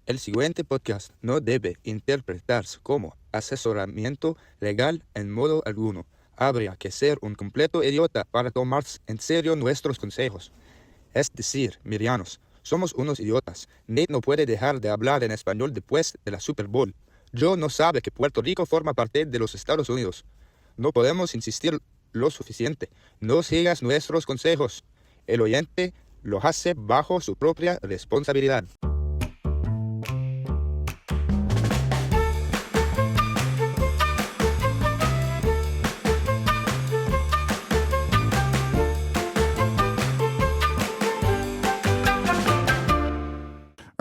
El siguiente podcast no debe interpretarse como asesoramiento legal en modo alguno. Habría que ser un completo idiota para tomar en serio nuestros consejos. Es decir, Mirianos, somos unos idiotas. Nate no puede dejar de hablar en español después de la Super Bowl. Joe no sabe que Puerto Rico forma parte de los Estados Unidos. No podemos insistir lo suficiente. No sigas nuestros consejos. El oyente lo hace bajo su propia responsabilidad.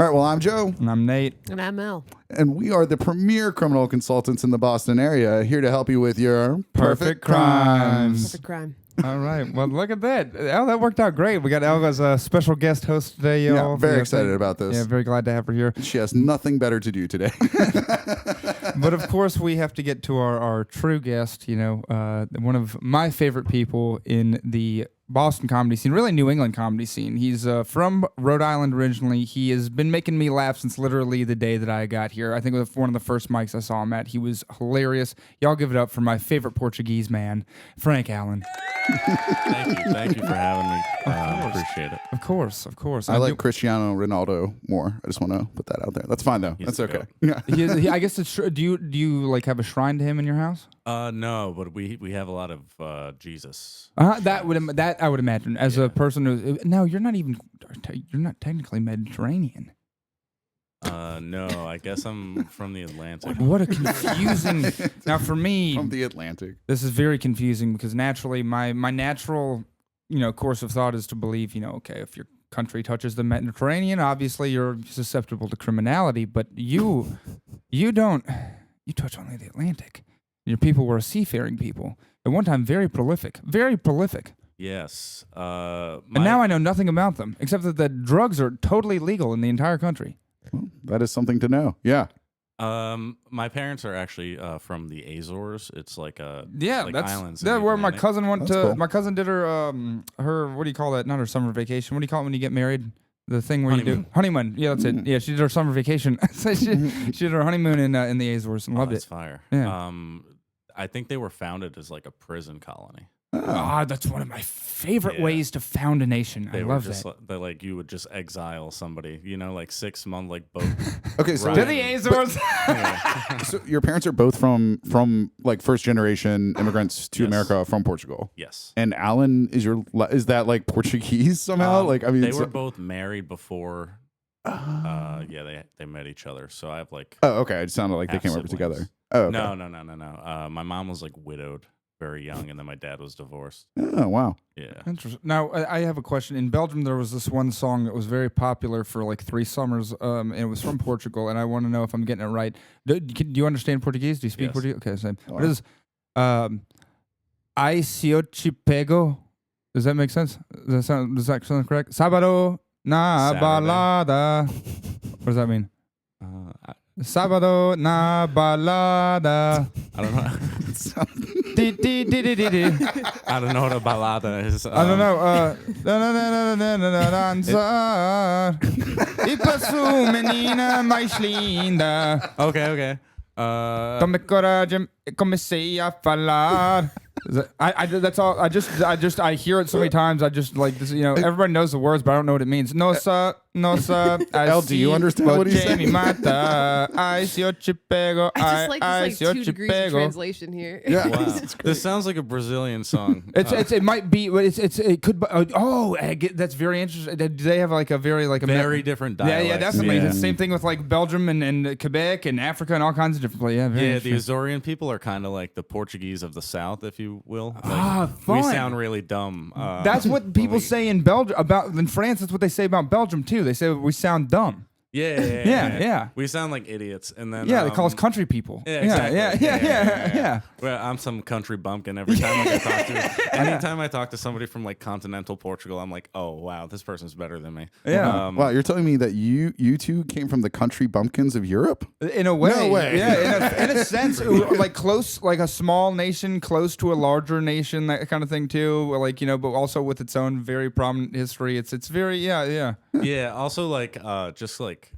All right, well, I'm Joe. And I'm Nate. And I'm Mel. And we are the premier criminal consultants in the Boston area, here to help you with your Perfect crimes. Perfect crime. All right. Well, look at that. Oh, that worked out great. We got Elga as a special guest host today, y'all. Yeah, very excited about this. Yeah, very glad to have her here. She has nothing better to do today. But of course, we have to get to our true guest, one of my favorite people in the Boston comedy scene, really New England comedy scene. He's from Rhode Island originally. He has been making me laugh since literally the day that I got here. I think it was one of the first mics I saw him at. He was hilarious. Y'all give it up for my favorite Portuguese man, Frank Allen. Thank you for having me. Appreciate it. Of course. I like Cristiano Ronaldo more. I just want to put that out there. That's fine though. That's okay. Yeah. I guess it's true. Do you like have a shrine to him in your house? No, but we have a lot of Jesus. That I would imagine as a person who you're not technically Mediterranean. No, I guess I'm from the Atlantic. What a confusing. Now for me, From the Atlantic. this is very confusing because naturally my natural course of thought is to believe okay, if your country touches the Mediterranean, obviously you're susceptible to criminality, but you touch only the Atlantic. Your people were a seafaring people. At one time, very prolific. Yes. And now I know nothing about them, except that the drugs are totally legal in the entire country. Well, that is something to know. Yeah. My parents are actually from the Azores. It's like that's islands. in the where my Atlantic. cousin went That's to. cool. My cousin did her what do you call that? Not her summer vacation. What do you call it when you get married? The thing where you do honeymoon. Yeah, that's it. Yeah, she did her summer vacation. So she did her honeymoon in the Azores and loved That's it. fire. Yeah. I think they were founded as like a prison colony. That's one of my favorite ways to found a nation. I They were love just that. like you would just exile somebody, like 6 month like boat. Okay, so To the Azores. so your parents are both from like first generation immigrants to Yes. America from Portugal. Yes. And Alan is that like Portuguese somehow? They were both married before. They met each other. So I have like. Oh, okay. It sounded like they came over half-siblings. together. Oh, okay. No. My mom was like widowed very young, and then my dad was divorced. Oh, wow. Yeah. Interesting. Now I have a question. In Belgium, there was this one song that was very popular for like 3 summers, and it was from Portugal. And I want to know if I'm getting it right. Do you understand Portuguese? Do you speak Yes. Portuguese? Okay, same. Oh, What is I se eu te pego? Does that make sense? Does that sound correct? Sábado na Saturday. balada. What does that mean? Sábado na balada. I don't know. Di, di, di, di, di, di. I don't know what a balada is. I don't know. Dançar e passo menina mais linda. Okay. Tome coragem e comecei a falar. That's all. I hear it so many times. I just like this. Everybody knows the words, but I don't know what it means. Nossa. El, do you understand what he's saying? Mata. I see what you pego. I just like this 2 degrees of translation here. Yeah. Wow. This sounds like a Brazilian song. It might be. It could. That's very interesting. Do they have like a very Very different dialects. Yeah, definitely. Yeah. The same thing with like Belgium and Quebec and Africa and all kinds of different places. Yeah, very Yeah, the interesting. Azorian people are kind of like the Portuguese of the South, if you will. Fun. We sound really dumb. That's what people say in Belgium in France. That's what they say about Belgium too. They say we sound dumb. Yeah. We sound like idiots, and then Yeah, they call us country people. Yeah, exactly. Yeah. Well, I'm some country bumpkin every time I talk to. Anytime I talk to somebody from like continental Portugal, I'm like, oh wow, this person's better than me. Yeah. Wow, you're telling me that you two came from the country bumpkins of Europe? In a way, No way. Yeah, in a sense, like close, like a small nation close to a larger nation, that kind of thing too. Like but also with its own very prominent history. It's very yeah. Yeah. Also, like, just like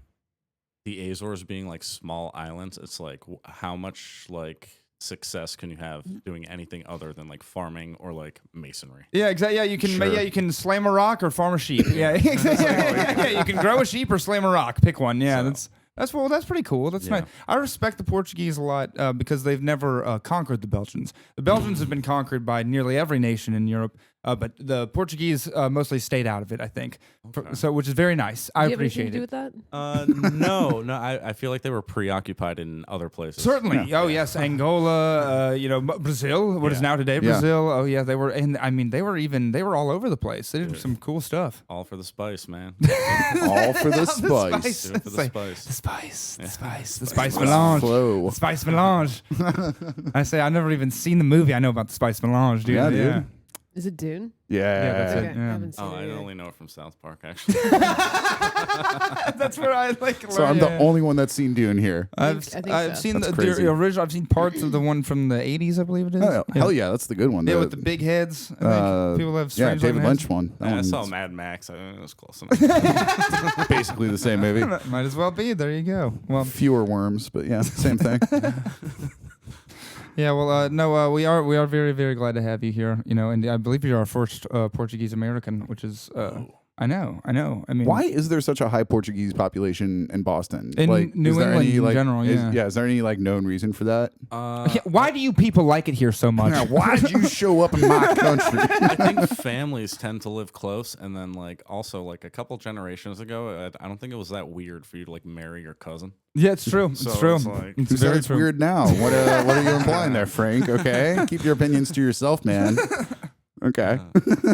the Azores being like small islands, it's like how much like success can you have doing anything other than like farming or like masonry? Yeah, exactly. Yeah, you can. Sure. Yeah, you can slam a rock or farm a sheep. Yeah, exactly. Yeah, you can grow a sheep or slam a rock. Pick one. Yeah, that's that's pretty cool. That's nice. I respect the Portuguese a lot because they've never conquered the Belgians. The Belgians have been conquered by nearly every nation in Europe, but the Portuguese mostly stayed out of it. I think, so which is very nice. I appreciate do it. with that? No. I feel like they were preoccupied in other places. Certainly. Yeah. Oh yes, Angola. Brazil. What is now today Brazil? Oh yeah, they were. And I mean, they were all over the place. They did some cool stuff. All for the spice, man. All for the spice. Do it for the spice. The spice melange. Flow. The spice melange. I say I've never even seen the movie. I know about the spice melange, dude. Yeah, dude. Is it Dune? Yeah. that's Okay, it. I Yeah. haven't seen I it yet. only know it from South Park, actually. That's where I like. So I'm the only one that's seen Dune here. I've think seen That's the crazy. original. I've seen parts of the one from the 80s, I believe it is. Oh, hell yeah, that's the good one. Yeah, with the big heads. I think people have yeah, strange David looking Lynch heads. one. That I one's saw Mad Max. It was close enough. basically the same movie. Might as well be. There you go. Well, Fewer worms, but yeah, same thing. yeah. Well, no. We are very, very glad to have you here. And I believe you're our first Portuguese American, which is. I know. I mean, Why is there such a high Portuguese population in Boston? In like, New is there England any, in like, general, yeah. Is there any like known reason for that? Yeah, why do you people like it here so much? Now, why did you show up in my country? I think families tend to live close, and then like also like a couple generations ago, I don't think it was that weird for you to like marry your cousin. Yeah, it's true. So It's true. it's like- It's Who said very it's true. weird now? What are you implying there, Frank? Okay, keep your opinions to yourself, man. Okay.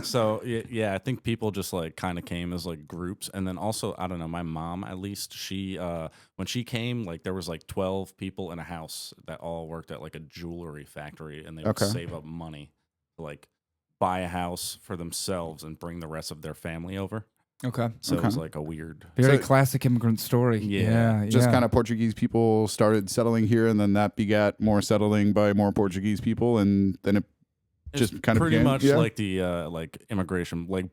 So yeah, I think people just like kind of came as like groups, and then also I don't know, my mom at least, she when she came, like there was like 12 people in a house that all worked at like a jewelry factory, and they would save up money to like buy a house for themselves and bring the rest of their family over. Okay. So it was like a weird. Very So- classic immigrant story. Yeah. Just kind of Portuguese people started settling here, and then that begat more settling by more Portuguese people, and then it It's just kind of pretty began- much yeah. like the like immigration like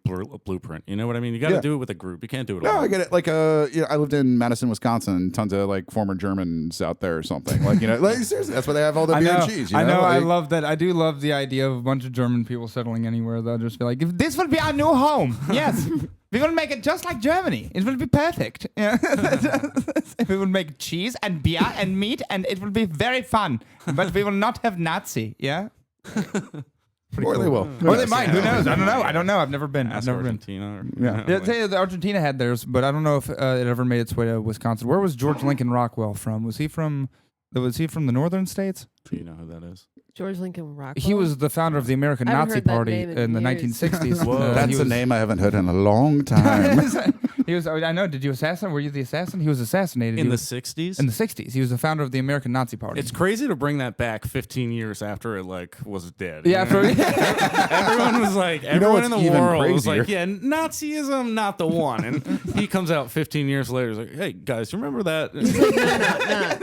blueprint. You know what I mean? You got to Yeah. do it with a group. You can't do it No, alone. I get it. Like, I lived in Madison, Wisconsin. Tons of like former Germans out there or something. Like, like seriously, that's why they have all the beer and cheese. I know. I Like, love that. I do love the idea of a bunch of German people settling anywhere. They'll just be like, "If this will be our new home. Yes, we will make it just like Germany. It will be perfect. Yeah. We will make cheese and beer and meat, and it will be very fun. But we will not have Nazi. Yeah." Or they will. Or they might. Who knows? I don't know. I've never been. Ask I've never been. Argentina. Or, Yeah. Yeah, say that Argentina had theirs, but I don't know if it ever made its way to Wisconsin. Where was George Lincoln Rockwell from? Was he from the northern states? Do you know who that is? George Lincoln Rockwell. He was the founder of the American I haven't Nazi heard that Party name in in the years. 1960s. Whoa. That's he a was- name I haven't heard in a long time. He was. I know. Did you assassinate? Were you the assassin? He was assassinated In He the was- 60s? in the 60s. He was the founder of the American Nazi Party. It's crazy to bring that back 15 years after it like was dead. yeah. You know? Everyone was like, everyone in what's the even world was crazier? like, yeah, Nazism, not the one. And he comes out 15 years later, he's like, hey guys, remember that? No.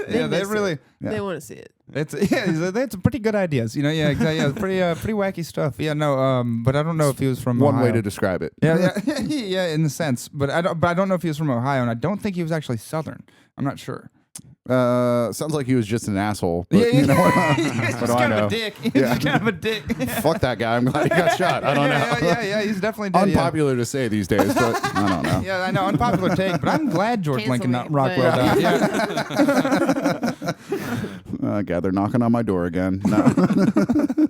yeah, they missed really. it. They want to see it. It's it's pretty good ideas. Yeah, exactly. Yeah, pretty wacky stuff. Yeah, no. But I don't know if he was from One Ohio. way to describe it. Yeah, yeah, in the sense, but I don't know if he was from Ohio, and I don't think he was actually Southern. I'm not sure. Sounds like he was just an asshole. But, Yeah, you know, he's what just do I kind of know? a dick. He's Yeah. just kind of a dick. Fuck that guy. I'm glad he got shot. I don't know. Yeah, he's definitely dead. Unpopular to say these days, but I don't know. Yeah, I know, unpopular take, but I'm glad George Cancel Lincoln me, Rockwell but- died. Yeah. God, they're knocking on my door again. No.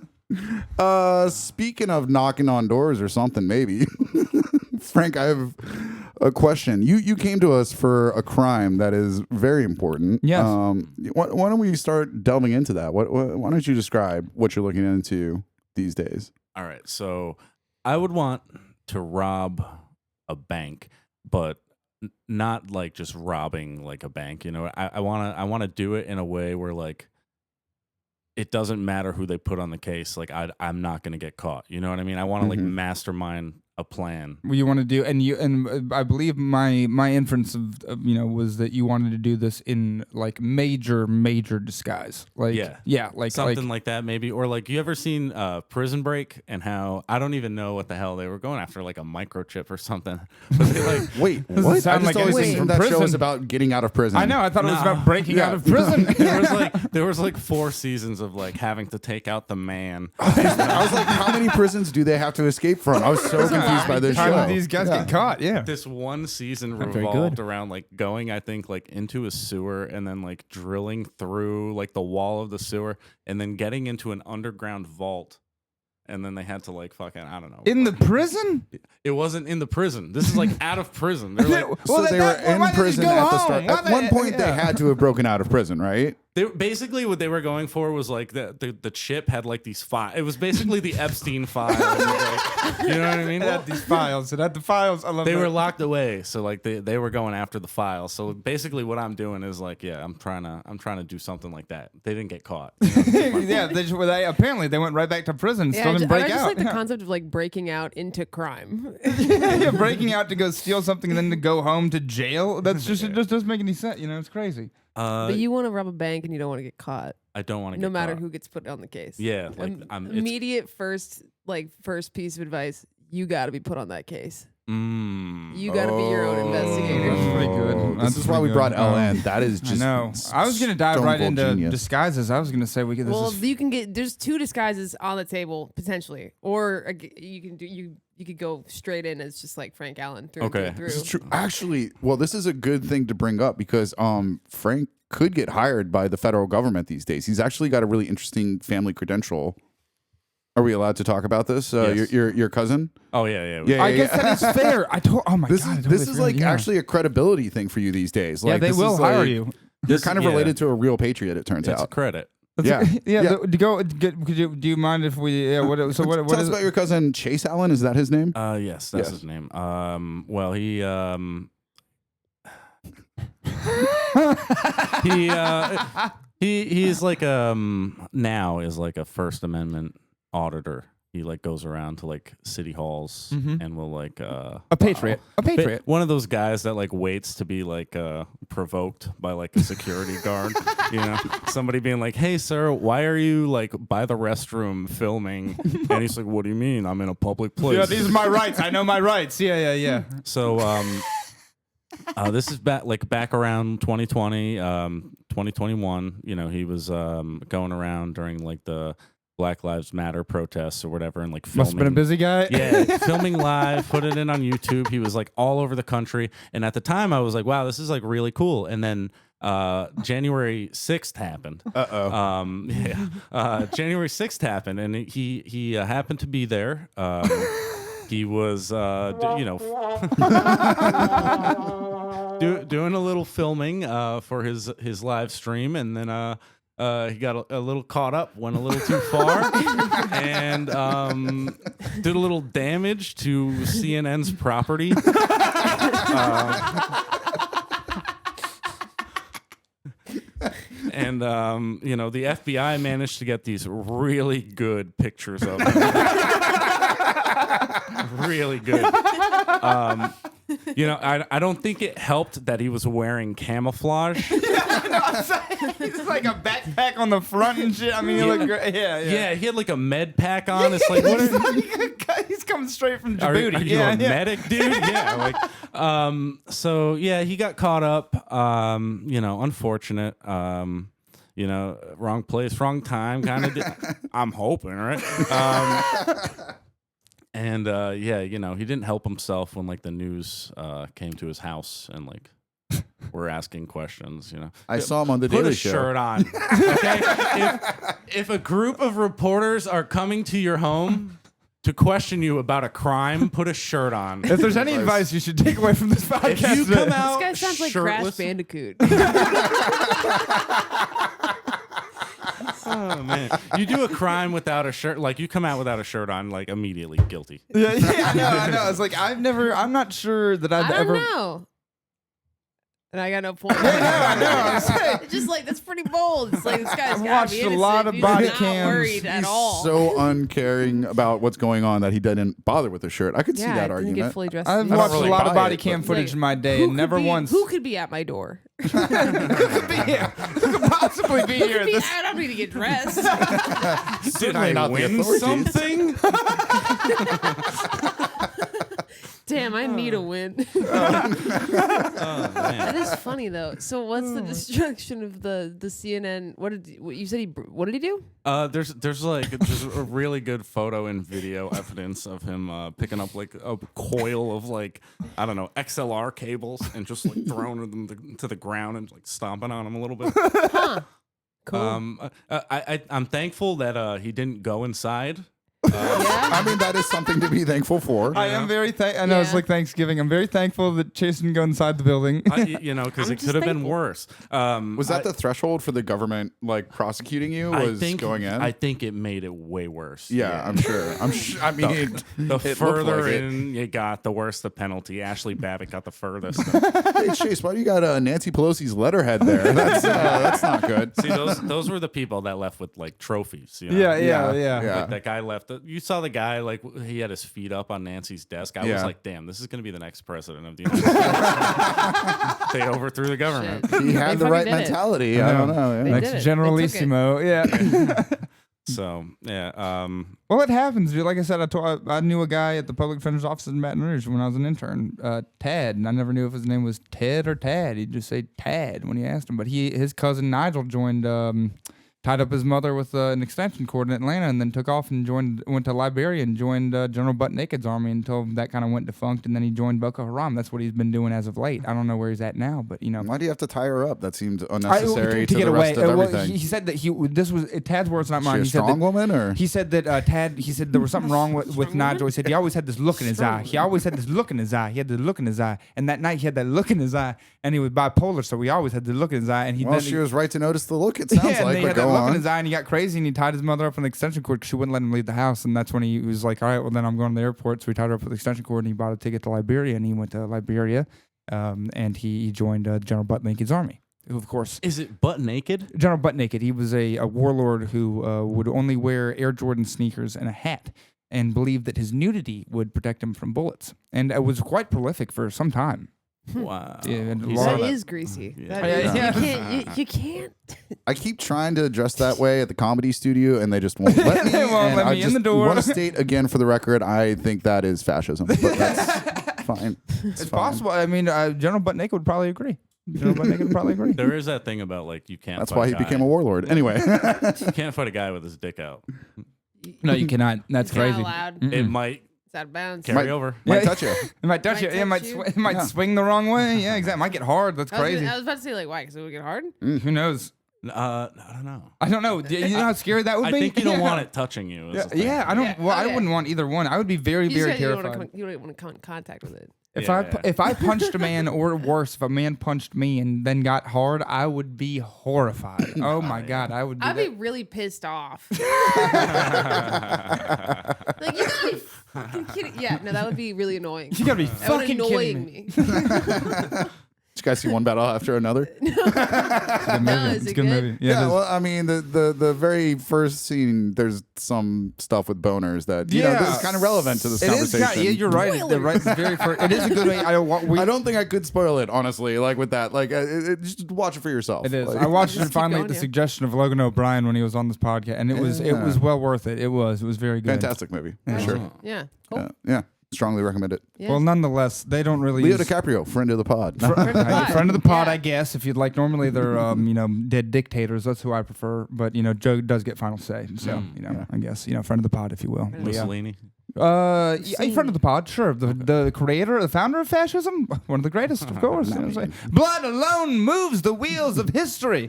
Speaking of knocking on doors or something, maybe. Frank, I have a question. You came to us for a crime that is very important. Yes. Why don't we start delving into that? Why don't you describe what you're looking into these days? All right, so I would want to rob a bank, but not like just robbing like a bank. You know, I want to do it in a way where like it doesn't matter who they put on the case. Like I'm not gonna get caught. You know what I mean? I want to like mastermind a plan. You want to do, and I believe my inference of was that you wanted to do this in like major disguise, like like something like that maybe, or like you ever seen Prison Break and how I don't even know what the hell they were going after, like a microchip or something. But they like Wait, Doesn't what? I sound just like always anything think from that show prison. is about getting out of prison. I know. I thought it was Nah. about breaking Yeah. out of prison. there was like 4 seasons of like having to take out the man. I was like, how many prisons do they have to escape from? I was so confused by this How show. did these guys get caught? Yeah. This one season Not very revolved good. around like going, I think, like into a sewer and then like drilling through like the wall of the sewer and then getting into an underground vault. And then they had to like fucking, I don't know. In the prison? It wasn't in the prison. This is like out of prison. They're like, So they were why in didn't you prison go at the home? start. Why At one point, they yeah. had to have broken out of prison, right? basically what they were going for was like the chip had like these files. It was basically the Epstein files. Like, you know what I mean? It had these files. It had the files. I love They that. were locked away, so like they were going after the files. So basically, what I'm doing is like, yeah, I'm trying to do something like that. They didn't get caught. yeah, apparently they went right back to prison. Yeah, Still didn't break I just out. like the Yeah. concept of like breaking out into crime. Yeah, breaking out to go steal something and then to go home to jail. That's just it just doesn't make any sense. You know, it's crazy. But you want to rob a bank and you don't want to get caught, I don't want to. no get matter caught. who gets put on the case. Yeah, like Immediate first piece of advice: you got to be put on that case. You got to be your own investigator. That's pretty good. Oh, That's this is why pretty we brought good. LN. That is I just. know. I was gonna dive right stone into cold genius. disguises. I was gonna say we could. Well, you can get there's 2 disguises on the table potentially, or you can do you could go straight in as just like Frank Allen through and Okay. through. This is true. Actually, well, this is a good thing to bring up because Frank could get hired by the federal government these days. He's actually got a really interesting family credential. Are we allowed to talk about this? Yes. Your cousin? Oh yeah. Yeah. I guess that is fair. Oh my This god. is this is like actually a credibility thing for you these days. Yeah, Like, they this will is hire like- you. You're This- kind of yeah. related to a real patriot. It turns It's a out. credit. Yeah. yeah. Do you mind if we? Yeah. What Tell is us about your cousin Chase Allen. Is that his name? Yes, that's Yes. his name. Well, he's like now is like a First Amendment auditor. He like goes around to like city halls and will like a patriot? A patriot. one of those guys that like waits to be like provoked by like a security guard, you know, somebody being like, "Hey sir, why are you like by the restroom filming?" And he's like, "What do you mean? I'm in a public place." Yeah, these are my rights. I know my rights. Yeah. So this is back around 2020, 2021. You know, he was going around during like the Black Lives Matter protests or whatever, and like filming. Must have been a busy guy. Yeah, filming live, put it in on YouTube. He was like all over the country, and at the time I was like, "Wow, this is like really cool." And then January 6th happened. January 6th happened, and he happened to be there. He was, doing a little filming for his live stream, and then he got a little caught up, went a little too far, and did a little damage to CNN's property. And the FBI managed to get these really good pictures of him. Really good. I don't think it helped that he was wearing camouflage. He's like a backpack on the front and shit. I mean, he looked great. Yeah, he had like a med pack on. It's like, what He's coming straight from are Djibouti. you a medic, dude? Yeah. So yeah, he got caught up. Unfortunate. Wrong place, wrong time. Kind of. I'm hoping, right? And he didn't help himself when like the news came to his house and like were asking questions. You know, I saw him on the put Daily a Show. shirt on. Okay, if a group of reporters are coming to your home to question you about a crime, put a shirt on. If there's any advice you should take away from this podcast, If you come out This guy sounds like Crash shirtless, Bandicoot. oh man, you do a crime without a shirt, like you come out without a shirt on, like immediately guilty. I know. It's like I'm not sure that I've I ever. don't know. And I got no point. I know. It's just like, that's pretty bold. It's like, this guy's I've gotta watched be a innocent. lot of He's body not cams. worried at He's all. so uncaring about what's going on that he didn't bother with the shirt. I could see yeah, that I didn't argument. get fully dressed. I've Yeah. watched really a lot buy of body it, cam but- footage Like, in my day, who and could never be- once. Who could be at my door? Who could be here? Who could possibly be here? I don't need to get dressed. Did I not the win authorities? something? Damn, I need a win. Oh, man. That is funny though. So what's the destruction of the CNN? What you said? What did he do? There's a really good photo and video evidence of him picking up like a coil of like, I don't know, XLR cables and just like throwing them to the ground and like stomping on them a little bit. Huh. Cool. I'm thankful that he didn't go inside. Yeah. I mean, that is something to be thankful for. I am very I know it's Yeah. like Thanksgiving. I'm very thankful that Chase didn't go inside the building. Because I'm it just could have been thankful. worse. Was that the threshold for the government like prosecuting you? I Was think going in? I think it made it way worse. yeah, I'm sure. I mean, The it further looked like it. in you got, the worse the penalty. Ashley Babbitt got the furthest. Hey Chase, why do you got Nancy Pelosi's letterhead there? That's not good. See, those were the people that left with like trophies. You know? Yeah. Like that guy left. You saw the guy like he had his feet up on Nancy's desk. I was Yeah. like, damn, this is going to be the next president of the United States. They overthrew the government. Shit. He had They the right fucking did it. mentality. I don't know. yeah. They Next did it. Generalissimo. Yeah. So yeah, Well, it happens, dude. Like I said, I knew a guy at the public defender's office in Baton Rouge when I was an intern, Tad, and I never knew if his name was Ted or Tad. He'd just say Tad when you asked him. But his cousin Nigel joined, tied up his mother with an extension cord in Atlanta, and then took off and went to Liberia and joined General Butt Naked's army until that kind of went defunct, and then he joined Boko Haram. That's what he's been doing as of late. I don't know where he's at now, but you know. Why do you have to tie her up? That seemed unnecessary to to get the away. rest of Well, everything. he said that this was Tad's words, not Is mine. she a He said strong that, woman, or he said that Tad. He said there was something wrong with Nigel. He said he always had this look in his eye. He always had this look in his eye. He had the look in his eye, and that night he had that look in his eye, and he was bipolar, so he always had the look in his eye. And he well, then she he, was right to notice the look. It sounds yeah, and like. he But had that go look in on. his eye, and he got crazy, and he tied his mother up with an extension cord because she wouldn't let him leave the house. And that's when he was like, "All right, well then I'm going to the airport." So he tied her up with an extension cord, and he bought a ticket to Liberia, and he went to Liberia, and he joined General Butt Naked's army. Who, of course, is it butt naked? General Butt Naked. He was a warlord who would only wear Air Jordan sneakers and a hat, and believed that his nudity would protect him from bullets. And it was quite prolific for some time. Wow. Yeah, and He Laura- said That that- is greasy. Yeah. That is, Yeah. You can't. You can't. I keep trying to dress that way at the comedy studio, and they just won't let me. They won't and let I me in just the door. want to state again for the record, I think that is fascism, but that's fine. It's fine. possible. I mean, General Butt Naked would probably agree. General Butt Naked would probably agree. There is that thing about like you can't. That's fight why he became a warlord. Anyway, You can't fight a guy with his dick out. No, you cannot. That's It's not crazy. allowed. Mm-mm. It might It's out of bounds. carry Might- over. might Yeah. touch you. It might touch you. Might It might, touch you. it might Yeah. swing the wrong way. Yeah, exactly. It might get hard. That's crazy. I was about to say like why? Because it would get hard. Who knows? I don't know. I don't know. Do you know how scary that would I be? think you don't Yeah. want it touching you. is Yeah, the thing. yeah, I don't. Yeah, Well, I okay. wouldn't want either one. I would be very, You very just gotta- terrified. you don't want to come in contact with it. If Yeah. if I punched a man, or worse, if a man punched me and then got hard, I would be horrified. Oh my god, I would. I'd Be be really pissed off. Like you gotta be fucking kidding. Yeah, no, that would be really annoying. you gotta be That would fucking annoying kidding me. me. Did you guys see one battle after another? It's a good movie. is It's it a good good? movie. Yeah, it is. well, I mean, the very first scene, there's some stuff with boners that you know this is kind of relevant to this It is. conversation. Yeah, you're right. Spoiler. Right. It's very first. It is a good way. I don't think I could spoil it, honestly. Like with that, like just watch it for yourself. It is. Like, I watched Just it keep finally at going the here. suggestion of Logan O'Brien when he was on this podcast, and it was Yeah. well worth it. It was very good. fantastic movie. Yeah. Sure. Yeah. Cool. Yeah, strongly recommend it. Yeah. Well, nonetheless, they don't really. Leo use- DiCaprio, friend of the pod. Friend of the pod, Yeah. I guess. If you'd like, normally they're dead dictators. That's who I prefer. But Joe does get final say. So I guess friend of the pod, if you will. But, yeah. Mussolini. Yeah, friend of the pod, sure. The creator, the founder of fascism, one of the greatest, of course. Blood alone moves the wheels of history.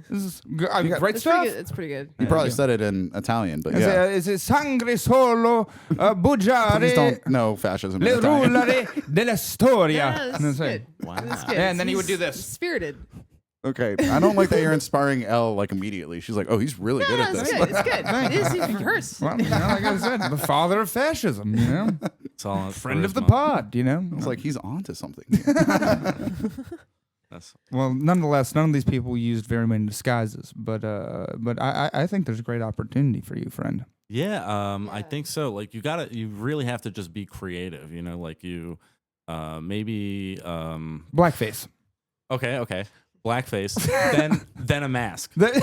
This is great It's stuff. pretty good. It's pretty good. You probably said it in Italian, but yeah. Is it sangue solo bugiare Please don't know fascism. le in Italian. rulere della storia? Yeah, And that's that's good. it. Wow. That's good. Yeah, and then he would He's do this. Spirited. Okay, I don't like that you're inspiring Elle like immediately. She's like, oh, he's really good at No, this. it's good. It's good. It is even first. Well, like I said, the father of fascism. It's all Friend of the charisma. pod. It's like he's on to something. Well, nonetheless, none of these people used very many disguises, but I think there's a great opportunity for you, friend. Yeah, I think so. Like you really have to just be creative, you know, like maybe Blackface. Okay. Blackface, then a mask, then a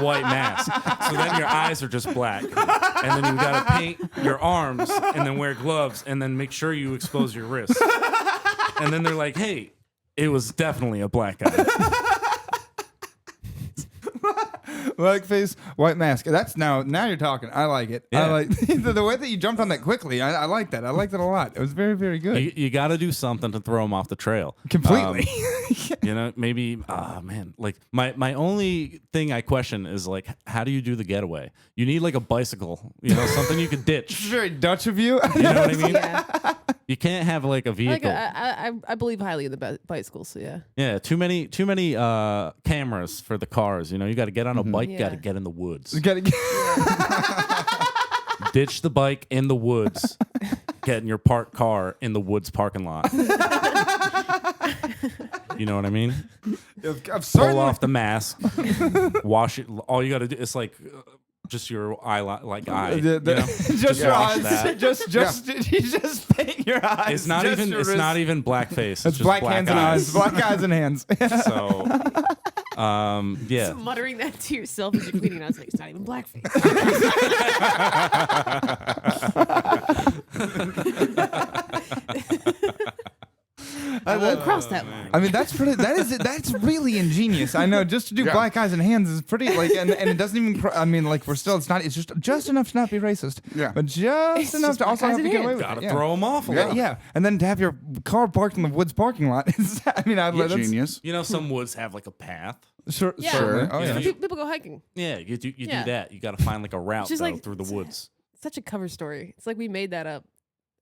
white mask. So then your eyes are just black, and then you gotta paint your arms, and then wear gloves, and then make sure you expose your wrists. And then they're like, "Hey, it was definitely a black guy." Blackface, white mask. That's now you're talking. I like it. Yeah. I like the way that you jumped on that quickly. I like that. I liked it a lot. It was very, very good. You got to do something to throw them off the trail. Completely. You know, maybe, man, like my only thing I question is like, how do you do the getaway? You need like a bicycle, you know, something you could ditch. It's very Dutch of you. You know what I mean? Yeah. You can't have like a vehicle. I believe highly in the bicycles, so yeah. Yeah, too many cameras for the cars. You know, you got to get on a bike, got to Yeah. get in the woods. You gotta get- Ditch the bike in the woods. Get in your parked car in the woods parking lot. You know what I mean? I'm Pull certainly- off the mask, wash it. All you got to do is like just your eye, you know? just your wash eyes. that. You just paint your eyes. It's not just even. your It's wrists. not even blackface. It's just black hands and eyes. Black eyes and hands. So, yeah. Just muttering that to yourself as you're cleaning. I was like, it's not even blackface. I won't cross that line. I mean, that's pretty. That's really ingenious. I know. Just to do black eyes and hands is pretty like, and it doesn't even. I mean, like we're still. It's not. It's just enough to not be racist. Yeah. But just It's enough just to also black eyes have to and get away hands. with Gotta it. Yeah. throw them off a little. Yeah, and then to have your car parked in the woods parking lot. Is, I mean, that's Genius. You know, some woods have like a path. Sure. Yeah. Certainly. Oh, You yeah. know, People go hiking. Yeah, you do Yeah. that. You got to find like a route just though, like- through the woods. Such a cover story. It's like we made that up,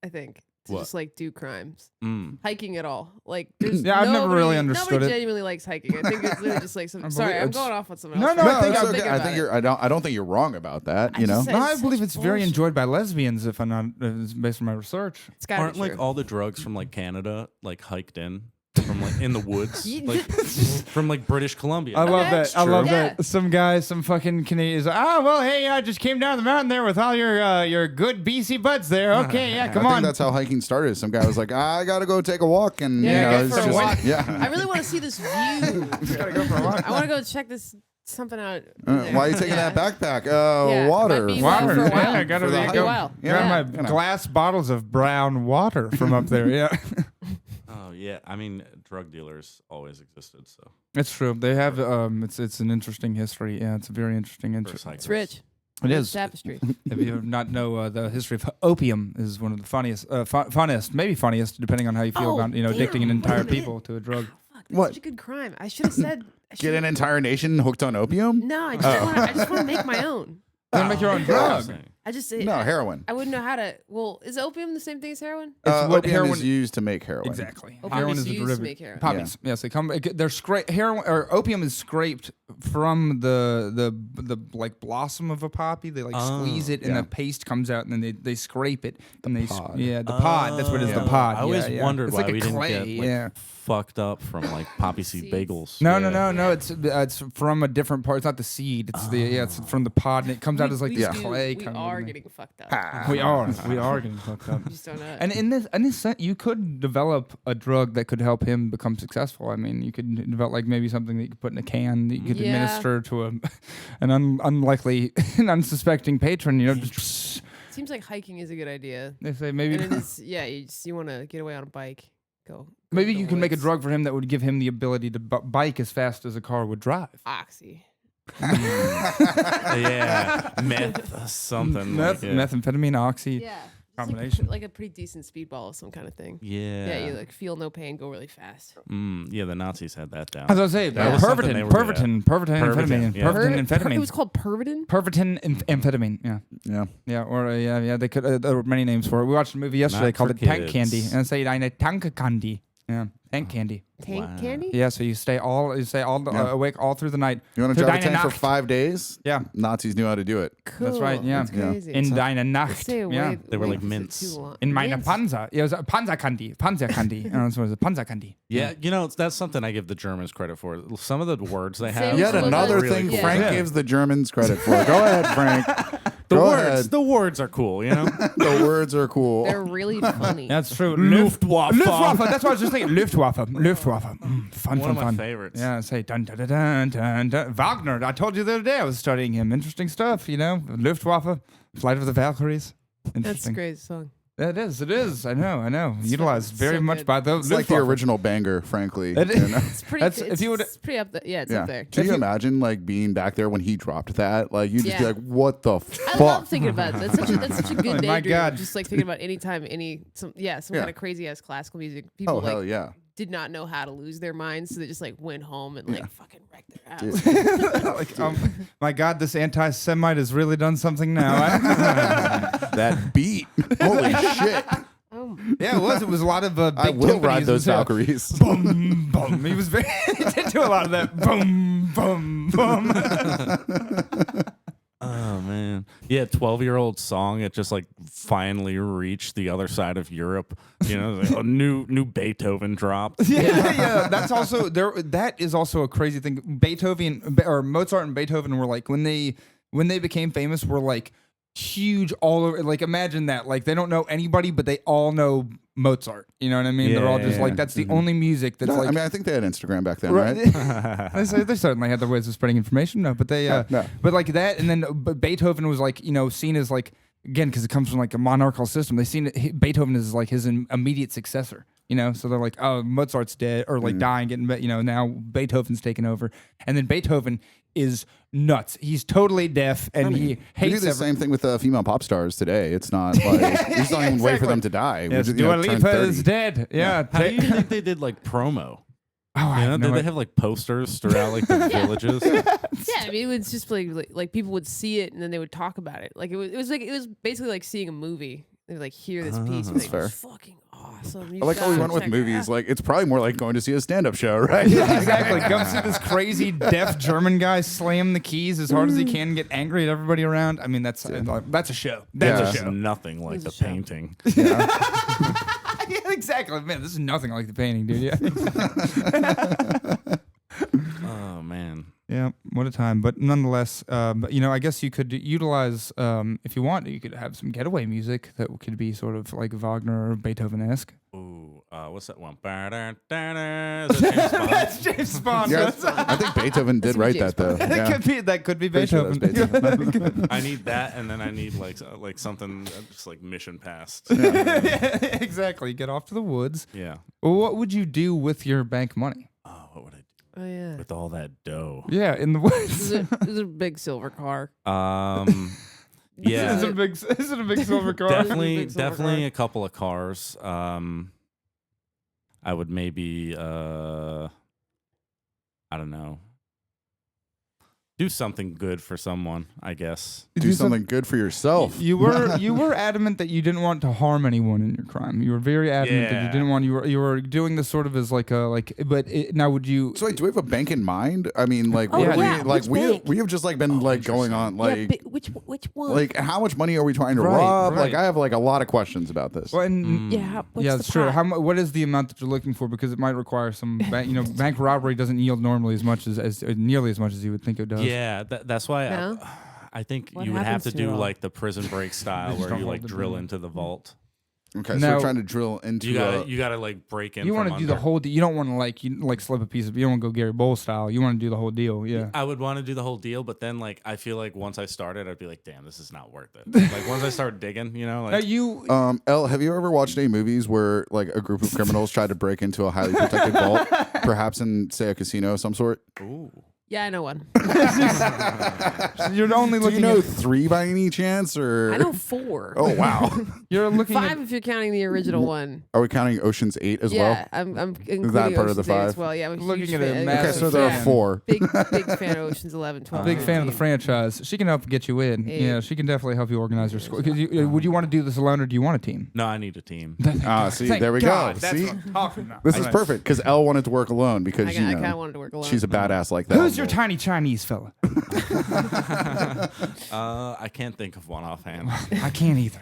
I think, to What? just like do crimes. Mm. Hiking at all. Like, there's Yeah, I've never really nobody- understood nobody it. genuinely likes hiking. I think it's literally just like some. I Sorry, believe I'm it's- going off on something No, else. no, No, I think it's I'm okay. thinking I about think it. you're. I don't think you're wrong about that. I You know. just said- No, I It's believe such it's very bullshit. enjoyed by lesbians. If I'm not, it's based on my research. It's gotta Aren't be like true. all the drugs from like Canada like hiked in from like in the woods, You- like from like British Columbia? I love That's that. I love true. that. Some guy, some fucking Canadian is like, oh, well, hey, I just came down the mountain there with all your good BC buds there. Okay, yeah, come I on. think that's how hiking started. Some guy was like, I gotta go take a walk, and Yeah, you know, go it's for a just walk. yeah. I really want to see this view. gotta go for a walk. I want to go check this something out. Why are you taking Yeah. that backpack? Yeah, Water. might be Water. for a while. Yeah, gotta For the be hike. go. while. Grab Yeah. my You know. glass bottles of brown water from up there. Yeah, Oh yeah, I mean, drug dealers always existed. So it's true. They have. It's an interesting history. Yeah, it's a very interesting. first hikers. It's rich. It It's is. tapestry. If you not know the history of opium, is one of the funniest, funnest, maybe funniest, depending on how you feel Oh, about addicting an damn. entire Wait a minute. people to a drug. Fuck, that's What? such a good crime. I should have said. Get an entire nation hooked on opium? No, I just Oh. want. I just want to make my own. Then make your own drug. I just No, heroin. I wouldn't know how to. Well, is opium the same thing as heroin? It's what opium heroin is used to make heroin. Exactly. Opium Heroin is is a used to derivative. make heroin. Poppies. Yes, they come. They're scraped. Heroin or opium is scraped from the like blossom of a poppy. They like squeeze it, and Yeah. the paste comes out, and then they scrape it, and they pod. the pod. That's what it is. The pod. I always yeah. wondered It's why like a we didn't clay, get like, yeah. fucked up from like poppy seed Seeds. bagels. No, Yeah. no. It's from a different part. It's not the seed. It's it's from the pod, and it comes out as like We this do- clay. We kind of are thing. getting fucked up. We are getting fucked up. You just don't know. it. And in this sense, you could develop a drug that could help him become successful. I mean, you could develop like maybe something that you could put in a can that you could Yeah. administer to an unlikely, an unsuspecting patron. You know, just Seems like hiking is a good idea. they say And maybe it is, yeah, you want to get away on a bike. Go. maybe to you the can make a woods. drug for him that would give him the ability to bike as fast as a car would drive. Oxy. Yeah, meth, something. Meth, like, yeah. methamphetamine, oxy. Yeah. Just Combination. like a pretty decent speedball of some kind of thing. Yeah. Yeah, you like feel no pain, go really fast. Yeah, the Nazis had that down. As I was saying, That was something Pervitin, they were good Pervitin, Pervitin, Pervitin, amphetamine, yeah. Pervitin, It amphetamine. was called Pervitin? Pervitin amphetamine, yeah. Yeah. Yeah, or yeah, they could. There were many names for it. We watched a movie yesterday Not called for it Tank kids. Candy, and say it eine Tank Candy. Yeah, tank candy. Tank candy? Yeah, so you stay awake all through the night. You want to Für drive a deine tank for Nacht. 5 days? Yeah. Nazis knew how to do it. Cool. That's right, yeah. That's crazy. In deine Let's Nacht. stay away. Yeah. They were wait like for mints. too long. In meine Mints? Panzer. Yeah, it was Panzercandy. Panzercandy. That's what it was. Panzercandy. Yeah, you know, that's something I give the Germans credit for. Some of the words they have. Same Yet Well, another that's thing really Frank cool. gives the Germans credit for. Go ahead, Frank. The Go words, ahead. the words are cool, you know. The words are cool. They're really funny. That's true. Luftwaffe. Luftwaffe. That's what I was just thinking. Luftwaffe. Luftwaffe. Fun, One of fun, my fun. favorites. Yeah, say dun dun dun dun dun dun. Wagner. I told you the other day I was studying him. Interesting stuff, you know. Luftwaffe, Flight of the Valkyries. That's a Interesting. great song. It is. I know. Utilized very so much good. by the It's like the Luftwaffe. original banger, frankly. It you know? It's pretty. That's- it's, if you would- it's pretty up there. Yeah, it's Yeah. up there. Can you imagine like being back there when he dropped that? Like you'd just be Yeah. like, "What the I fuck?" love thinking about it. That's such a good Oh my daydream. God. Just like thinking about some Yeah. kind of crazy ass classical music. People Oh like hell yeah! did not know how to lose their minds, so they just like went home and like Yeah. fucking wrecked their house. like, my God, this anti-Semite has really done something now. That beat, holy shit! Yeah, it was. It was a lot of big I will timpanis ride and those stuff. Valkyries. Boom, boom. He was very. He did do a lot of that. Boom, boom, boom. Oh man, yeah, 12-year-old song. It just like finally reached the other side of Europe. You know, like, a new Beethoven dropped. yeah. That's also there. That is also a crazy thing. Beethoven or Mozart and Beethoven were like when they became famous were like huge all over. Like imagine that. Like they don't know anybody, but they all know Mozart. You know what I mean? They're all just Yeah. like that's the only music that's No, like. I mean, I think they had Instagram back then, Right. right? they certainly had their ways of spreading information. No, but they, No. but like that, and then but Beethoven was like, you know, seen as like again because it comes from like a monarchical system. They seen Beethoven as like his immediate successor. You know, so they're like, oh, Mozart's dead or like dying, getting, you know, now Beethoven's taken over, and then Beethoven is nuts. He's totally deaf, and he We do hates the same thing with female pop stars today. It's not like we just don't even wait for exactly. them to die. We Yes, just, Dua turn Lipa 30. is dead. Yeah. How do you think they did like promo? Oh, I You know, have did no they idea. have like posters throughout like the villages? Yeah, I mean, it was just like people would see it and then they would talk about it. Like it was basically like seeing a movie. They would like hear this piece. And That's like, fair. It's fucking awesome. You I like how we gotta went with check it movies. out. Like it's probably more like going to see a stand-up show, right? Yeah, exactly. Come see this crazy deaf German guy slam the keys as hard as he can, get angry at everybody around. I mean, that's a show. That's Yeah. a It's show. nothing like It's the a show. painting. Yeah, exactly. Man, this is nothing like the painting, dude. Yeah. Oh man. Yeah, what a time. But nonetheless, but, you know, I guess you could utilize, if you want, you could have some getaway music that could be sort of like Wagner or Beethoven-esque. Ooh, what's that one? Is that James Bond? That's James Bond. Yeah, That's- I think Beethoven did write James that though. That Yeah. could be Pretty sure Beethoven. that's Beethoven. I need that, and then I need like something just like Mission Past. Exactly. Get off to the woods. Yeah. Well, what would you do with your bank money? Oh, what would I do Oh yeah. with all that dough? Yeah, in the woods. This is a big silver car. Yeah. Is it a big silver car? definitely Big silver definitely car. a couple of cars. I would maybe I don't know, do something good for someone, I guess. Do something good for yourself. You were adamant that you didn't want to harm anyone in your crime. You were very adamant that you Yeah. didn't want. You were doing this sort of as like a like. But now would you? So wait, do we have a bank in mind? I mean, like, Oh, what are yeah. we like Which we bank? we have just like been like going on like which one? like how much money are we trying to Right, rob? right. Like I have like a lot of questions about this. Well, and, yeah, what's yeah, the that's true. pot? How what is the amount that you're looking for? Because it might require some. Bank robbery doesn't yield normally as much as nearly as much as you would think it does. Yeah, that's why No? I think What you would have happens to to do it all? like the Prison Break style, just where don't you hold like the drill door. into the vault. Okay, so Now- we're trying to drill into You gotta like break in. You want want to do the whole. You don't want to like slip a piece of. You don't want to go Gary Bull style. You want to do the whole deal. Yeah. I would want to do the whole deal, but then like I feel like once I started, I'd be like, damn, this is not worth it. Like once I start digging, you know, Now like you. Elle, have you ever watched any movies where like a group of criminals tried to break into a highly protected vault, perhaps in say a casino of some sort? ooh. Yeah, I know one. You're only Do looking you know at 3 by any chance, or? I know 4. Oh wow. you're looking 5 at if you're counting the original one. Are we counting Ocean's 8 as Yeah, well? I'm including that part of the Ocean's 8 as 5? well. Yeah, I'm a Looking huge at a fan. massive Okay, so there are fan. 4. Big fan of Ocean's 11, 12. big fan of the 13. franchise. She can help get you in. Hey. Yeah, she can definitely help you organize your score. Would you want to do this alone, or do you want a team? No, I need a team. See, Thank there we God, go. that's See, what I'm talking about. this is Nice. perfect because Elle wanted to work alone because I you kind of know wanted to work alone. she's a badass like that. Who's your tiny Chinese fella? I can't think of one offhand. I can't either.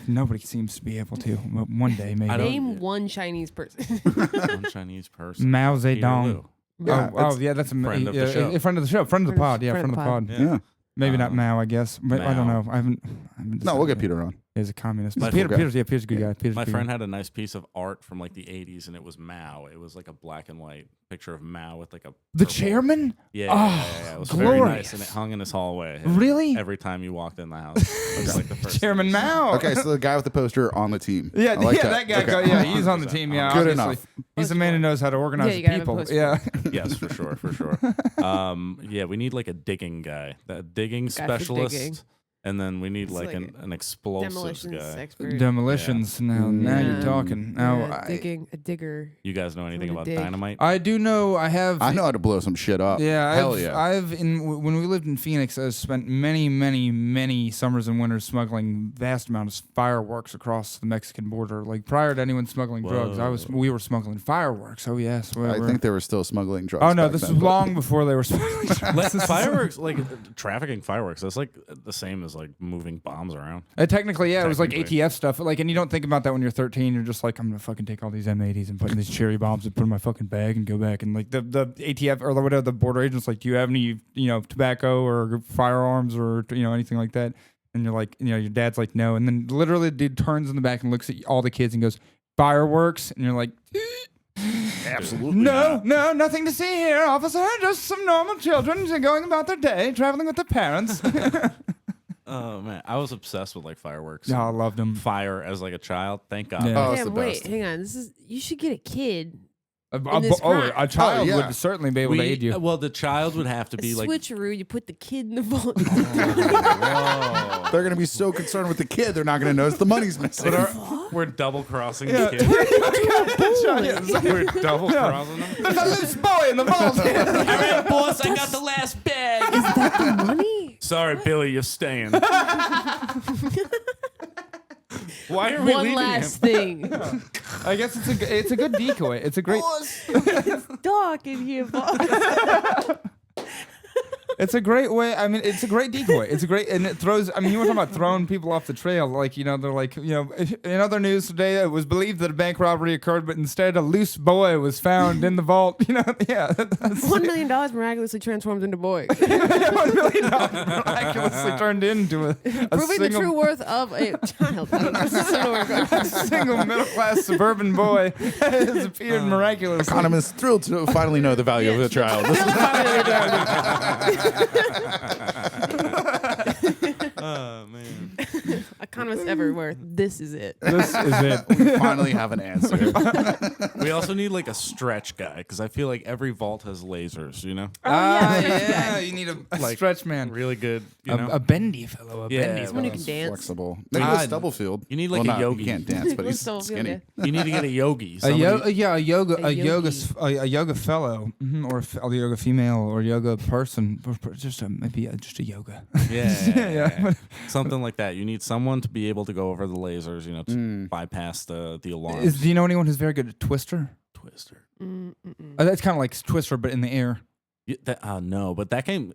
Nobody seems to be able to. But one day, maybe. Name one Chinese person. One Chinese person. Mao Peter Zedong. Liu. Yeah, Yeah, that's a Friend of the show. Friend of the show. Friend of the pod. Yeah, friend of the pod. Yeah. Maybe not Mao, I guess. But I don't Mao. know. I haven't No, we'll get Peter on. He's a communist. My- Peter's a good guy. Peter's My a good friend guy. had a nice piece of art from like the 80s, and it was Mao. It was like a black and white picture of Mao with like a The purple- chairman? Yeah, Oh, yeah. It was very nice, and it glorious. hung in his hallway. Really? Every time you walked in the house, it was like the first Chairman thing you saw. Mao. Okay, so the guy with the poster on the team. Yeah, I like that guy. Okay. Yeah, he's on the team. Yeah, Good obviously. enough. He's the man who knows how to organize Yeah, you gotta have a people. poster. Yeah. Yes, for sure, for sure. Yeah, we need like a digging guy, that digging Guy for specialist, digging. and then we need It's like like an explosives Demolitions guy. expert. Demolitions. Now you're Yeah. talking. Now Yeah, a digger. You guys know anything Someone about to dig. dynamite? I do know. I have. I know how to blow some shit up. Yeah, Hell I've, yeah. when we lived in Phoenix, I spent many summers and winters smuggling vast amounts of fireworks across the Mexican border. Like prior to anyone smuggling drugs, we were smuggling fireworks. Oh yes, I think they were still smuggling drugs. Oh no, back this then, was but- long before they were smuggling drugs. Like, fireworks, like trafficking fireworks, that's like the same as like moving bombs around. Technically, yeah, it was like Technically. ATF stuff. Like, and you don't think about that when you're 13. You're just like, I'm gonna fucking take all these M80s and put in these cherry bombs and put in my fucking bag and go back. And like the ATF or whatever, the border agents like, do you have any tobacco or firearms or anything like that? And you're like, your dad's like, no. And then literally, the dude turns in the back and looks at all the kids and goes, fireworks, and you're like. Absolutely. No, nothing to see here, officer. Just some normal children going about their day, traveling with their parents. Oh man, I was obsessed with like fireworks. Yeah, I loved them. Fire as like a child. Thank God. Yeah. Oh, it's the Damn, wait, best. hang on. You should get a kid. A this crime. child Oh, yeah. would certainly be able to aid you. Well, the child would have to A be like. switcheroo. You put the kid in the vault. Whoa. They're going to be so concerned with the kid, they're not going to notice the money's missing. We're double crossing Yeah. the kid. We're double crossing them. There's a loose boy in the vault. All right, boss, I got the last bag. Is that the money? Sorry, Billy, you're staying. Why are we One leaving last him? thing. I guess it's a good decoy. It's a great It's dark in here, boss. it's a great way. I mean, it's a great decoy. It's a great and it throws. I mean, you were talking about throwing people off the trail. Like they're like in other news today, it was believed that a bank robbery occurred, but instead a loose boy was found in the vault. Yeah, that's $1 million miraculously transformed into boy. $1 million miraculously turned into a Proving the true worth of a child. a single middle class suburban boy has appeared miraculously. Economists thrilled to finally know the value of a child. Oh man. Economists everywhere. This is it. This is it. We finally have an answer. We also need like a stretch guy because I feel like every vault has lasers. You know, Yeah, you need a stretch man. really good. You know, A bendy fellow. A Yeah, bendy Someone who fellow. can dance. Flexible. Nicholas Stubblefield. You need, like, well, a no, yogi. He can't dance, but he's Stubblefield, skinny. you need to get a yogi. A Somebody- yoga yogi. a yoga fellow, or a yoga female, or yoga person, or just just a yoga. Yeah. Something like that. You need someone to be able to go over the lasers, to bypass the alarms. Do you know anyone who's very good at Twister? Twister. That's kind of like Twister, but in the air. No, but that game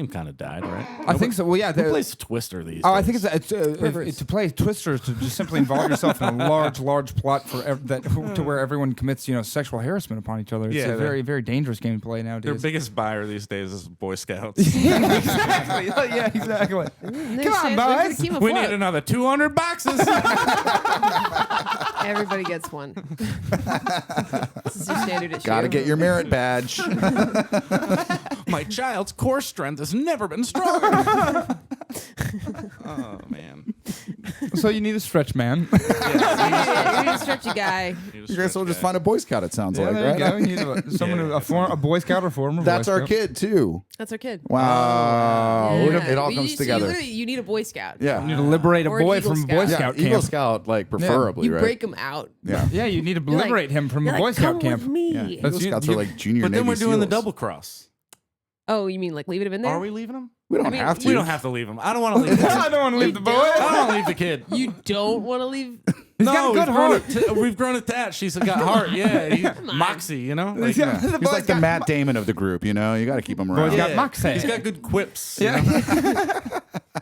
kind of died, right? I think so. Well, yeah. Who plays Twister these days? I think it's to play Twister is to just simply involve yourself in a large plot for to where everyone commits sexual harassment upon each other. It's Yeah, a very very dangerous game to play Their nowadays. biggest buyer these days is Boy Scouts. Exactly. Yeah, exactly. Come on, boys. We need another 200 boxes. Everybody gets one. This is your standard issue. Gotta get your merit badge. My child's core strength has never been stronger. Oh man. So you need a stretch man. You need a stretchy guy. You guys will just find a Boy Scout. It sounds like, there right? you go. You need a Boy Scout or former That's Boy our Scout. kid too. That's our kid. Wow, Yeah. it all You- comes so together. You need a Boy Scout. Yeah, You need to liberate a Or an boy Eagle from a Scout. Boy yeah. Scout Eagle camp. Scout, like preferably, You right? break him out. Yeah, Yeah, you need to You're like- liberate him from You're a Boy like, Scout come camp. with me. yeah. That's Eagle you- Scouts you- are like junior. But then Navy we're doing the SEALs. double cross. Oh, you mean like leave him in there? Are we leaving him? We don't I mean, have to. We don't have to leave him. I don't want to leave him. I don't want to leave the boy. I don't want to leave the kid. You don't want to leave. He's got a good heart. We've grown attached. She's got heart. Yeah, on. moxie. You know, He's got- the He's boy's like the got- Matt Damon of the group. You know, you got to keep him around. Boy's got moxie. He's got good quips. Yeah.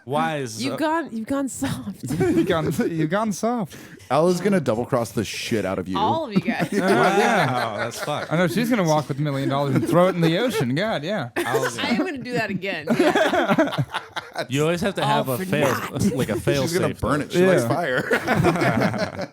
Wise. You've gone soft. You've gone soft. Ella's gonna double cross the shit out of you. All of you guys. Wow, that's fucked. I know she's gonna walk with $1 million and throw it in the ocean. God, yeah. I am going to do that again. Yeah. You always have to have All a for fail, naught. like a fail She's gonna safe. burn though. it. She likes Yeah. fire.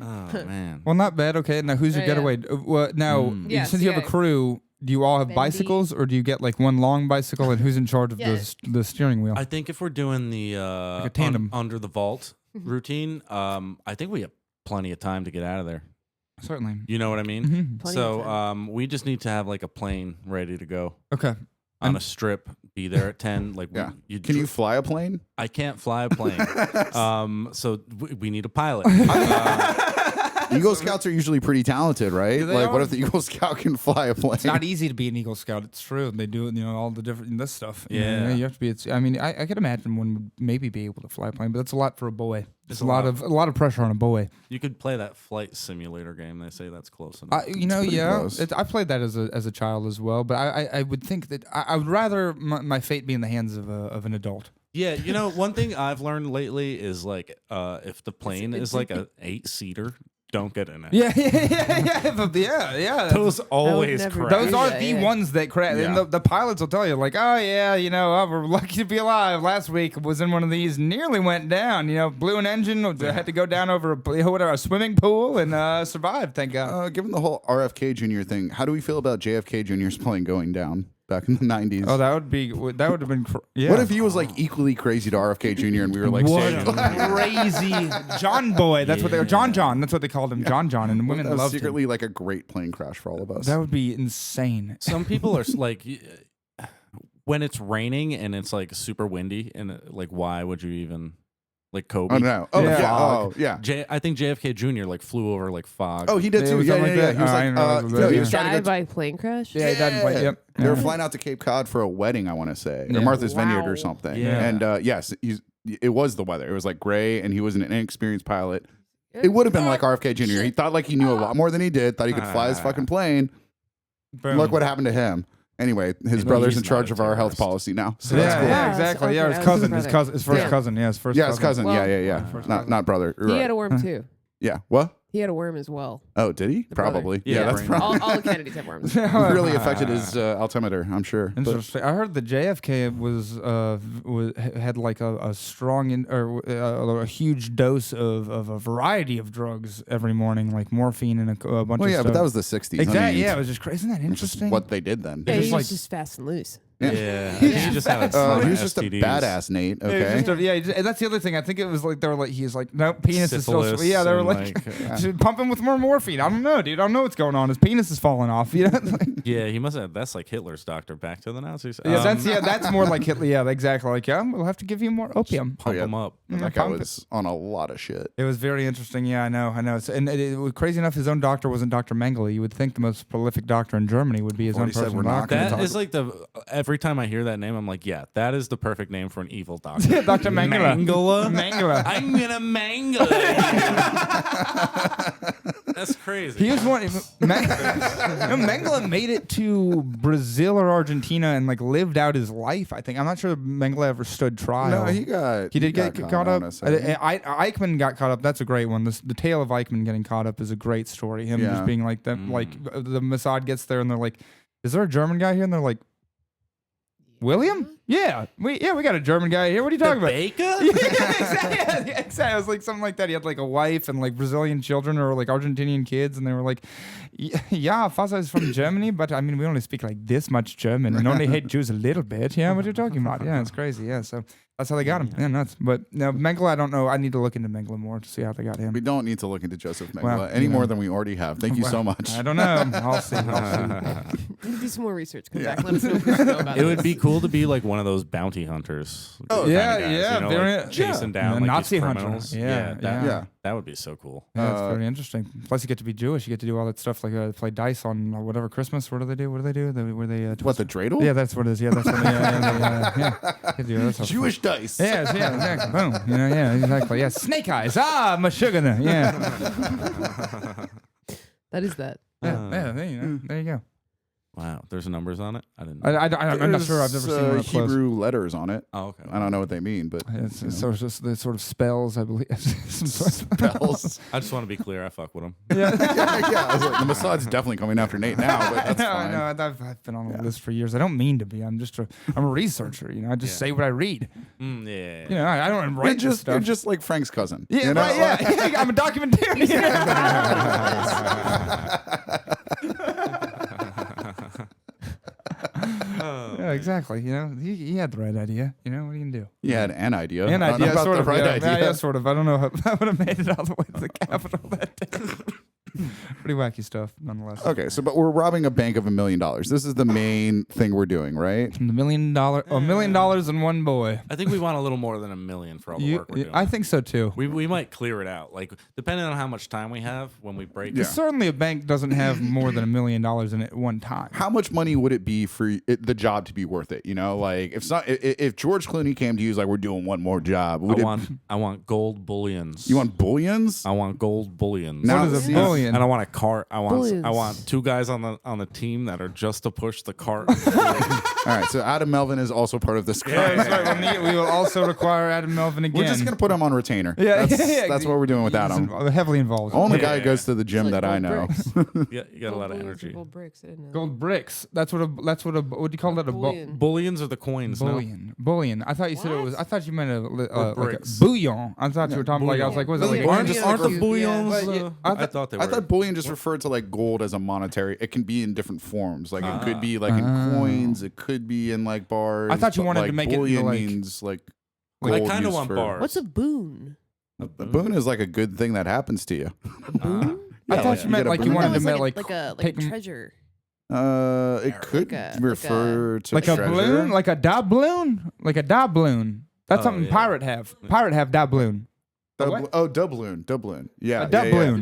Oh man. Well, not bad. Okay, now who's your Oh, yeah. getaway? Well, now, Yes, since you have a yeah. crew, do you all have Bendy. bicycles, or do you get like one long bicycle, and who's in charge of the steering wheel? I think if we're doing the a tandem. under the vault routine, I think we have plenty of time to get out of there. Certainly. You know what I mean? Mhm. Plenty of So we just need to have like a plane ready to go Okay. on a strip. Be there at 10. Like Yeah. you Can you fly a plane? I can't fly a plane. So we need a pilot. Eagle Scouts are usually pretty talented, right? Yeah, they Like, what are. if the Eagle Scout can fly a plane? It's not easy to be an Eagle Scout. It's true. They do, all the different this stuff. Yeah. You have to be. I mean, I could imagine one would maybe be able to fly a plane, but that's a lot for a boy. It's a lot of pressure on a boy. You could play that flight simulator game. They say that's close enough. pretty close. I played that as a child as well, but I would think that I would rather my fate be in the hands of an adult. Yeah, one thing I've learned lately is like if the plane is like a 8-seater, don't get in it. Yeah. Those always never crash. Those do are that, the yeah. ones that crash. And Yeah. the pilots will tell you, like, oh, yeah, we're lucky to be alive. Last week was in one of these, nearly went down, blew an engine, had to go down over a swimming pool and survived, thank God. Given the whole RFK Jr. thing, how do we feel about JFK Jr.'s plane going down back in the 90s? Oh, that would have been, yeah. What if he was like equally crazy to RFK Jr. and we were like, What saving him? a crazy John Boy. That's what they were. John. That's what they called him. John. And women That was loved secretly him. like a great plane crash for all of us. That would be insane. Some people are like, when it's raining and it's like super windy, and like, why would you even like Kobe? Oh no! Oh Yeah. yeah! Oh yeah! I think JFK Jr. like flew over like fog. Oh, he did Yeah, too. was Yeah, something yeah, like yeah. He was that? I like, know it was no, that, he yeah. was trying Die to go. by plane crash? Yeah, he died. Yep. They were Yeah. flying out to Cape Cod for a wedding, I want to say, Yeah. or Martha's Vineyard Wow. or something. Yeah. And yes, it was the weather. It was like gray, and he was an inexperienced pilot. It would have been like RFK Jr. He thought like he knew a lot more than he did. Thought he could fly his fucking plane. Boom. Look what happened to him. Anyway, his No, brother's he's in charge not of a our health terrorist. policy now. So Yeah, that's cool. yeah, Wow, exactly. okay, Yeah, that his was his cousin. His brother. cousin. His first Yeah. cousin. Yeah, his first Yeah, his cousin. Well, yeah. First Not cousin. brother. You're He right. had a worm too. Yeah. What? He had a worm as well. Oh, did he? brother. Probably. Yeah, Yeah, that's brain. probably All the Kennedys have worms. really affected his altimeter, I'm sure. But Interesting. I heard that JFK had like a strong a huge dose of a variety of drugs every morning, like morphine and a bunch well, of yeah, stuff. but that was the 60s. exactly. I mean, Yeah, it was just crazy. Isn't that it's just interesting? what they did then. Yeah, just he like- was just fast and loose. Yeah, I think he just had He was just a STDs. badass, Nate. Yeah, he was Okay. just and that's the other thing. I think it was like they were like he's like no penis is still Syphilis yeah they were and, like, pump him with more morphine. I don't know, dude. I don't know what's going on. His penis is falling off. You know? Yeah, he must have. That's like Hitler's doctor. Back to the Nazis. That's more like Hitler. Yeah, exactly. Like we'll have to give you more opium. Pump yeah. him up. That guy Pump it. was on a lot of shit. It was very interesting. Yeah, I know. And it was crazy enough. His own doctor wasn't Dr. Mengele. You would think the most prolific doctor in Germany would be his own Already said personal we're not doctor. gonna That talk is like every time I hear that name, I'm like, yeah, that is the perfect name for an evil doctor. Yeah, Dr. Mengele. Mangala. Mengele. I'm gonna mangle you. That's crazy. He was one. Mengele made it to Brazil or Argentina and like lived out his life. I think I'm not sure Mengele ever stood trial. No, he did get caught up. I wanna say. Eichmann got caught up. That's a great one. The tale of Eichmann getting caught up is a great story. Him Yeah. just being like them, like the Mossad gets there and they're like, "Is there a German guy here?" And they're like, William? Yeah, we got a German guy here. What are you talking about? Baker? Yeah, exactly. It was like something like that. He had like a wife and like Brazilian children or like Argentinian kids, and they were like, "Yeah, Father is from Germany, but I mean, we only speak like this much German and only hate Jews a little bit." Yeah, what are you talking about? Yeah, it's crazy. Yeah, so that's how they got him. Yeah, nuts. But no, Mengele, I don't know. I need to look into Mengele more to see how they got him. We don't need to look into Joseph Mengele Well, any more than we already have. Thank you so much. I don't know. I'll see. We'll do some more research. Come back. Let us know if you know about It would this. be cool to be like one of those bounty hunters. Oh, kinda yeah, guys, yeah, you know, very- like chasing yeah. down A like Nazi these hunter. criminals. Yeah, yeah. That would be so cool. Yeah, it's very interesting. Plus, you get to be Jewish. You get to do all that stuff like play dice on whatever Christmas. What do they do? What do they do? Where they What, the dreidel? Yeah, that's what it is. Yeah, that's what they. Yeah. Get to do that stuff. Jewish dice. Yeah, exactly. Boom. Yeah, exactly. Yeah, snake eyes. Ah, Meshuggah. Yeah. That is that. Yeah. There you go. Wow, there's numbers on it. I didn't. I'm not sure. I've never seen one up close. Hebrew letters on it. Oh, okay. I don't know what they mean, but It's sort of just the sort of spells, I believe. Some sort of spells. I just want to be clear. I fuck with them. yeah. I was like, the Mossad's definitely coming after Nate now, but that's I fine. know. I've been on the list for years. I don't mean to be. I'm a researcher. I just say what I read. Yeah. I don't You're write this just, you're stuff. just like Frank's cousin. Yeah, you know? right, yeah. I'm a documentarian. Yeah, exactly. He had the right idea. What are you gonna do? You had an idea. An I don't know idea, about sort the of. right Yeah, idea. yeah, sort of. I don't know how I would have made it all the way to the Capitol that day. Pretty wacky stuff, nonetheless. Okay, but we're robbing a bank of $1 million. This is the main thing we're doing, right? The $1 million, $1 million and one boy. I think we want a little more than $1 million for all the work we're doing. I think so too. We might clear it out, like depending on how much time we have when we break. Yeah. it. Certainly, a bank doesn't have more than $1 million in it at one time. How much money would it be for the job to be worth it? Like if George Clooney came to you, he's like, we're doing one more job. I want gold bullions. You want bullions? I want gold bullions. Now- What is a bullion? And I want a cart. I Bullions. want two guys on the team that are just to push the cart. All right, so Adam Melvin is also part of this. Yeah, that's right. We will also require Adam Melvin again. We're just gonna put him on retainer. Yeah, That's what we're doing with He's Adam. heavily involved. Only Yeah. guy who goes to the gym It's like that I gold know. bricks. You got a lot of Gold energy. Gold bricks. I didn't know. Gold bricks. That's what what do you call that? A Bullion. Bullions are the coins. Bullion. I thought you said it What? was. I thought you meant like a bricks. bouillon. I thought you were talking like I was like, what's it Bullion. like? Aren't, Bullion. aren't the Yeah. bullions? But, yeah, I thought they were. I thought bullion just referred to like gold as a monetary. It can be in different forms. Like it could be like in coins. It could be in like bars. I thought you but, wanted like, to make it into, bullion like- means like. I gold kind of used want for- bars. What's a boon? A boon is like a good thing that happens to you. A boon? I Yeah, thought like, you meant get a like you boon. wanted to It's make like like a taking- treasure. It could a- refer to like a treasure. balloon, like a doubloon, like a doubloon. That's Oh, something yeah. pirate have. Pirate have doubloon. Doubloon. A doubloon.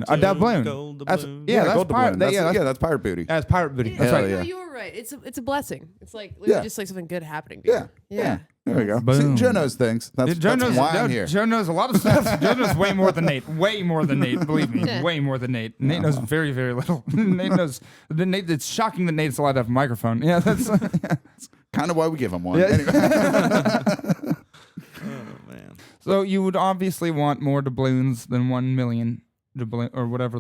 A doubloon. Gold That's doubloon. yeah. That's gold pirate. doubloon. Yeah, That's pirate booty. that's pirate booty. That's Hell right. yeah. No, you were right. It's a blessing. It's like literally Yeah. just like something good happening to you. Yeah. There we go. Boom. See, Joe knows things. That's Joe knows, why I'm here. Joe knows a lot of stuff. Joe knows way more than Nate. Way more than Nate. Believe me, Yeah. way more than Nate. Nate knows very, very little. Nate knows. Nate. It's shocking that Nate's allowed to have a microphone. Yeah, that's. Kind of why we give him one. Yeah. Anyway. Oh man. So you would obviously want more doubloons than 1 million doubloon or whatever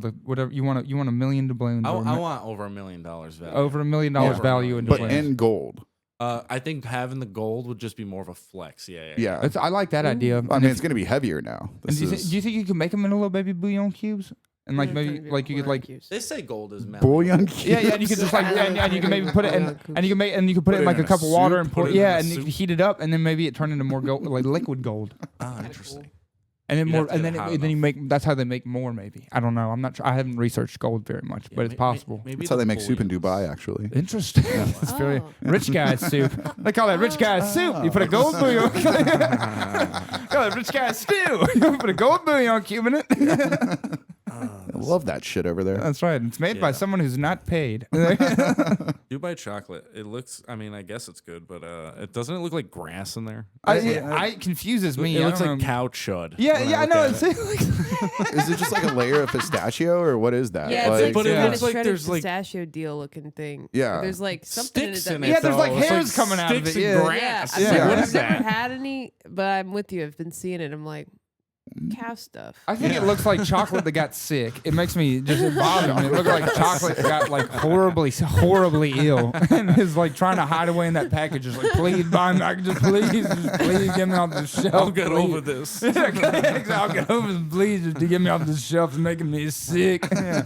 you want. You want a million doubloons. I or want over $1 million value. over $1 million Yeah. value in But doubloons. in gold. I think having the gold would just be more of a flex. Yeah. Yeah. I like that idea. I mean, it's going to be heavier now. And do This you is think you can make them into little baby bouillon cubes? And like maybe like you could like They say gold is metal. bullion. yeah, and you could just like and you can maybe put it in and you can make and you can put it in like a in cup of a water soup, and pour put it in yeah a and you soup. can heat it up and then maybe it turned into more gold like liquid gold Ah, interesting. and then You'd more have to and get then it hot then you enough. make that's how they make more maybe I don't know I'm not sure I haven't researched gold very much but it's possible. Maybe That's how the they make soup in bullions. Dubai, actually. Interesting. It's very Oh. rich guy soup. They call that rich guy soup. You put a gold bouillon. Call it rich guy stew. You put a gold bouillon cube in it. I love that shit over there. That's right. It's made by Yeah. someone who's not paid. Dubai chocolate. It looks. I mean, I guess it's good, but it doesn't look like grass in there. It confuses me. It I looks don't like know. cow chud. Yeah, when yeah, I look know. at It's it. like, Is it just like a layer of pistachio or what is that? Yeah, it's Like- like But some it kind looks of like shredded there's, like- pistachio deal looking thing. Yeah. There's like something Sticks in in it. it. yeah, there's like though. It's hairs coming out of sticks it. and Yeah. grass. Yeah, Yeah. I've What is never that? had any, but I'm with you. I've been seeing it. I'm like, calf stuff. I think it looks like chocolate that got sick. It makes me just it bothers me. It looks like chocolate got like horribly ill, and is like trying to hide away in that package. Just like, please buy me, just please get me off the shelf. I'll get please. over this. I'll get over this. Please just to get me off the shelf. It's making me sick. Yeah.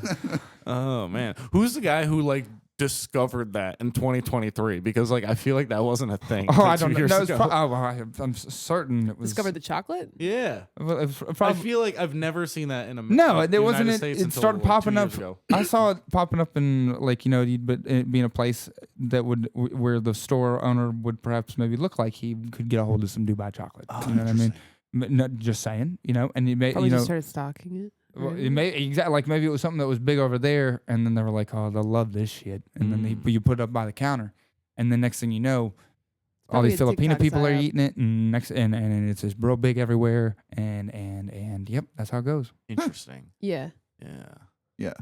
Oh man, who's the guy who like discovered that in 2023? Because like I feel like that wasn't a thing. Oh, like, I don't 2 know. years No, it's ago. I'm certain it was Discovered the chocolate? Yeah. Well, it was I probably, feel like I've never seen that in a no, the it wasn't. United States It until, started like, 2 popping up. years ago. I saw it popping up in like but it being a place that would where the store owner would perhaps maybe look like he could get a hold of some Dubai chocolate. You know what I mean? Not just saying, and he may, Probably just started stocking it. well, it may exactly like maybe it was something that was big over there, and then they were like, "Oh, they'll love this shit," and then you put it up by the counter, and then next thing you know, all Probably these a Filipino TikTok people are psyop. eating it, and and it's just real big everywhere, and yep, that's how it goes. Interesting. Yeah. Yeah.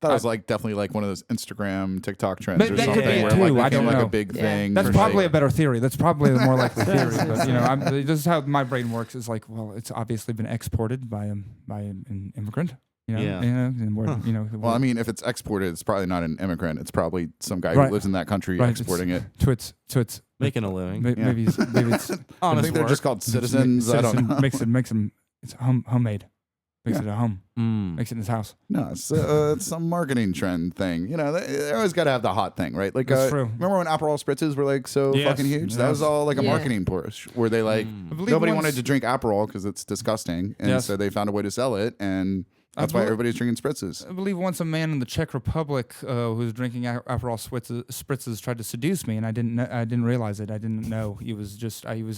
That was like definitely like one of those Instagram, TikTok trends But or that could something be where too, like I became don't like know. a big Yeah. thing. That's for probably sure. a better theory. That's probably the more likely theory. But this is how my brain works. Is like, well, it's obviously been exported by an immigrant. Yeah. And we're, Well, I mean, if it's exported, it's probably not an immigrant. It's probably some guy who Right. lives in that country Right, exporting it. so it's Making a living. maybe it's I Honest think they're work. just called citizens. I don't know. Makes him it's homemade. Makes it a home. Mm. Makes it in his house. No, it's some marketing trend thing. They always got to have the hot thing, right? Like, That's true. remember when Aperol spritzes were like so Yes, fucking huge? That was yes. all like a Yeah. marketing push where they like I believe nobody once- wanted to drink Aperol because it's disgusting, and Yes. so they found a way to sell it, and that's why believe- everybody's drinking spritzes. I believe once a man in the Czech Republic who was drinking Aperol spritzes tried to seduce me, and I didn't realize it. I didn't know he was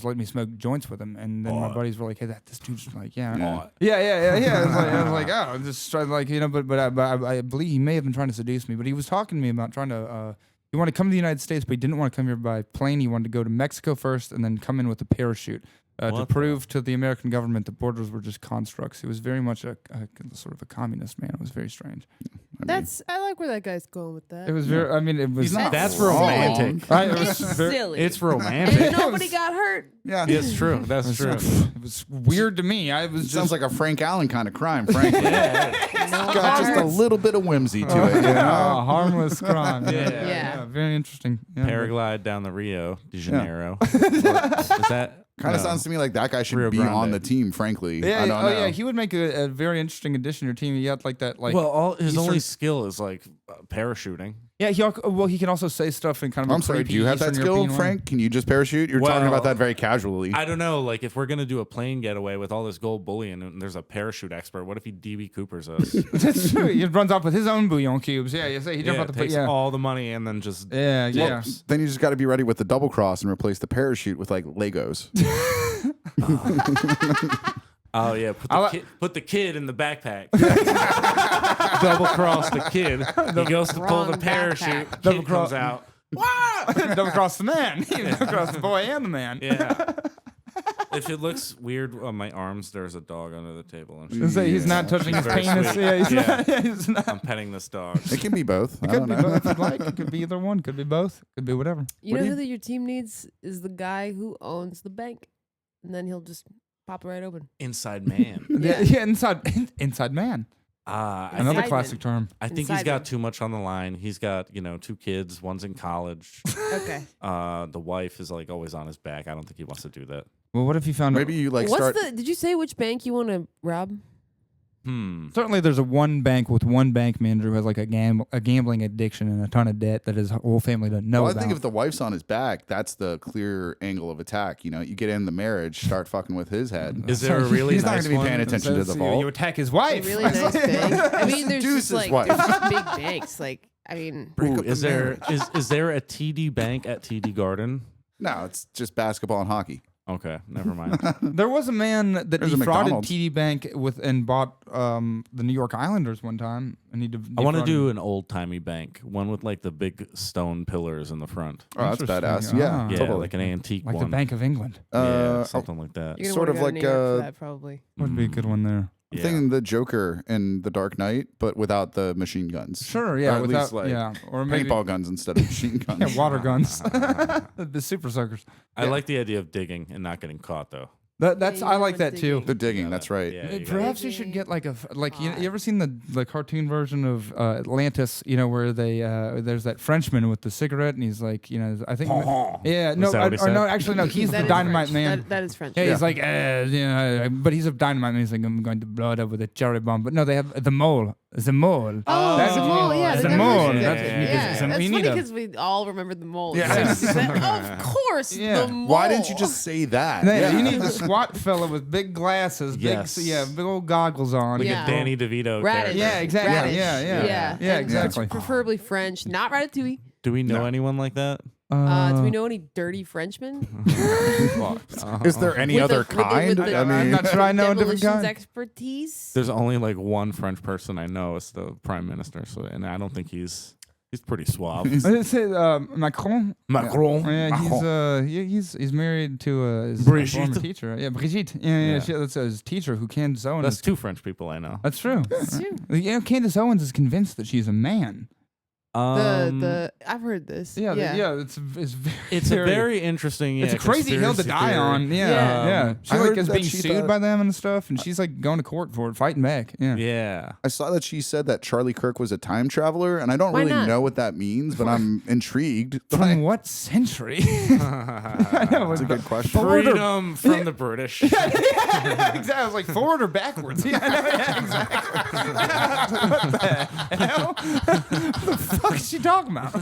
letting me smoke joints with him, and then my buddies were like, "Hey, this dude's like, yeah." Yeah. I was like, oh, just trying like but I believe he may have been trying to seduce me, but he was talking to me about trying to. He wanted to come to the United States, but he didn't want to come here by plane. He wanted to go to Mexico first, and then come in with a parachute to What prove to the American government that borders were just constructs. He was very much a sort of a communist man. It was very strange. I like where that guy's going with that. It was very. I mean, it was. He's not That's wrong. romantic. Right, it was It's very- silly. It's and romantic. nobody got hurt. Yeah, It's true. That's true. It was weird to me. I was It just sounds like a Frank Allen kind of crime, frankly. No Got just a hearts. little bit of whimsy to it. You know? a harmless crime. Yeah. Very interesting. Yeah, Paraglide down the Rio de Janeiro. Is that Kind of no. sounds to me like that guy should Rio be Grande. on the team. Frankly, Yeah, I don't know. yeah, he would make a very interesting addition to your team. He had like that, like Well, his Eastern- only skill is like parachuting. yeah. He can also say stuff in kind of. I'm a sorry. creepy Do you have that Eastern skill, European way. Frank? Can you just parachute? You're talking Well, about that very casually. I don't know. Like, if we're gonna do a plane getaway with all this gold bullion, and there's a parachute expert, what if he DB Coopers us? That's true. He runs off with his own bouillon cubes. Yeah, you say he jumped yeah, out the takes yeah. all the money and then just Yeah, yeah. dips. Then you just got to be ready with the double cross and replace the parachute with like Legos. Oh yeah, put the kid in the backpack. Double cross the kid. He goes to pull the Wrong parachute. backpack. Double Kid comes cross- out. Double cross the man. Double cross the boy and the man. Yeah. If it looks weird on my arms, there's a dog under the table. And So he's not touching his Very penis. sweet. Yeah, he's Yeah. not. Yeah, he's not. I'm petting this dog. It can be both. I It could don't be know. both if you'd like. It could be either one. Could be both. Could be whatever. You What know do who that your team needs is the guy who owns the bank, and then he'll just pop it right open. Inside man. Yeah, inside man. I Another Inside classic term. I think Inside he's got man. too much on the line. He's got, 2 kids. One's in college. Okay. The wife is like always on his back. I don't think he wants to do that. Well, what if you found Maybe you like What's start. the? Did you say which bank you want to rob? Certainly, there's a one bank with one bank manager who has like a gambling addiction and a ton of debt that his whole family doesn't know Well, I about. think if the wife's on his back, that's the clear angle of attack. You get in the marriage, start fucking with his head. Is there a really He's not nice going to be one? paying attention to the You vault. attack his A wife. really nice bank. I mean, there's Seduce just his like wife. there's just big banks. Like, I mean, Ooh, is there a TD Bank at TD Garden? No, it's just basketball and hockey. Okay, never mind. There was a man that There's a defrauded McDonald's. TD Bank and bought the New York Islanders one time, and he. I want to do an old timey bank, one with like the big stone pillars in the front. Oh, that's Interesting. badass. Ah. Yeah, Yeah, totally. like an antique like one. the Bank of England. Yeah, something like that. you're gonna Sort wanna of go to like, New York for uh, that probably. Would be a good one there. I'm Yeah. thinking the Joker in The Dark Knight, but without the machine guns. Sure, Or yeah, at without least, like, yeah, or maybe paintball guns instead of machine guns. yeah, water guns, the super suckers. I like the idea of digging and not getting caught though. That's Yeah, I you like know that what's too. digging. They're digging. That's right. Yeah, you gotta- Perhaps you should get like you Hot. ever seen the cartoon version of Atlantis? You know where they there's that Frenchman with the cigarette and he's like I think yeah no that what he or no said? actually no he's That the is dynamite French. man. That is French. Yeah, he's like, but he's a dynamite man. He's like, I'm going to blow it up with a cherry bomb. But no, they have the mole. The mole. Oh, That's the what you mole. need. Yeah, The they never mole. mentioned That's it. what you need. Yeah, It's a- that's you funny need a- because we all remember the mole. Yeah. Of course, Yeah. the mole. Why didn't you just say that? Yeah, you need the squat fella with big glasses, Yes. big old goggles on. Like Yeah. a Danny DeVito Radish. character. Yeah, exactly. Radish. Yeah. Yeah, And exactly. Preferably French, not Ratatouille. Do we know No. anyone like that? Do we know any dirty Frenchmen? Is there any With other the- with the- kind? with the- I I'm mean, not sure I know a different Demolitions kind. expertise. There's only like one French person I know. It's the prime minister. So, and I don't think he's pretty suave. Is it Macron? Macron. Yeah, he's married to his Brigitte. former teacher. Yeah, Brigitte. Yeah. Yeah. That's his teacher who Candace Owens. That's two French people I know. That's true. true. Candace Owens is convinced that she's a man. I've heard this. Yeah, it's It's a very interesting. it's a crazy hill to conspiracy die theory. on. Yeah, Yeah. yeah. She I like heard is that being she sued thought- by them and stuff, and she's like going to court for it, fighting back. Yeah. Yeah. I saw that she said that Charlie Kirk was a time traveler, and I don't Why really not? know what that means, but I'm intrigued. From what century? I know. That's a good question. Forward or- Freedom from the British. exactly. I was like forward or backwards. Yeah, I know, yeah, exactly. What the hell? What the fuck is she talking about?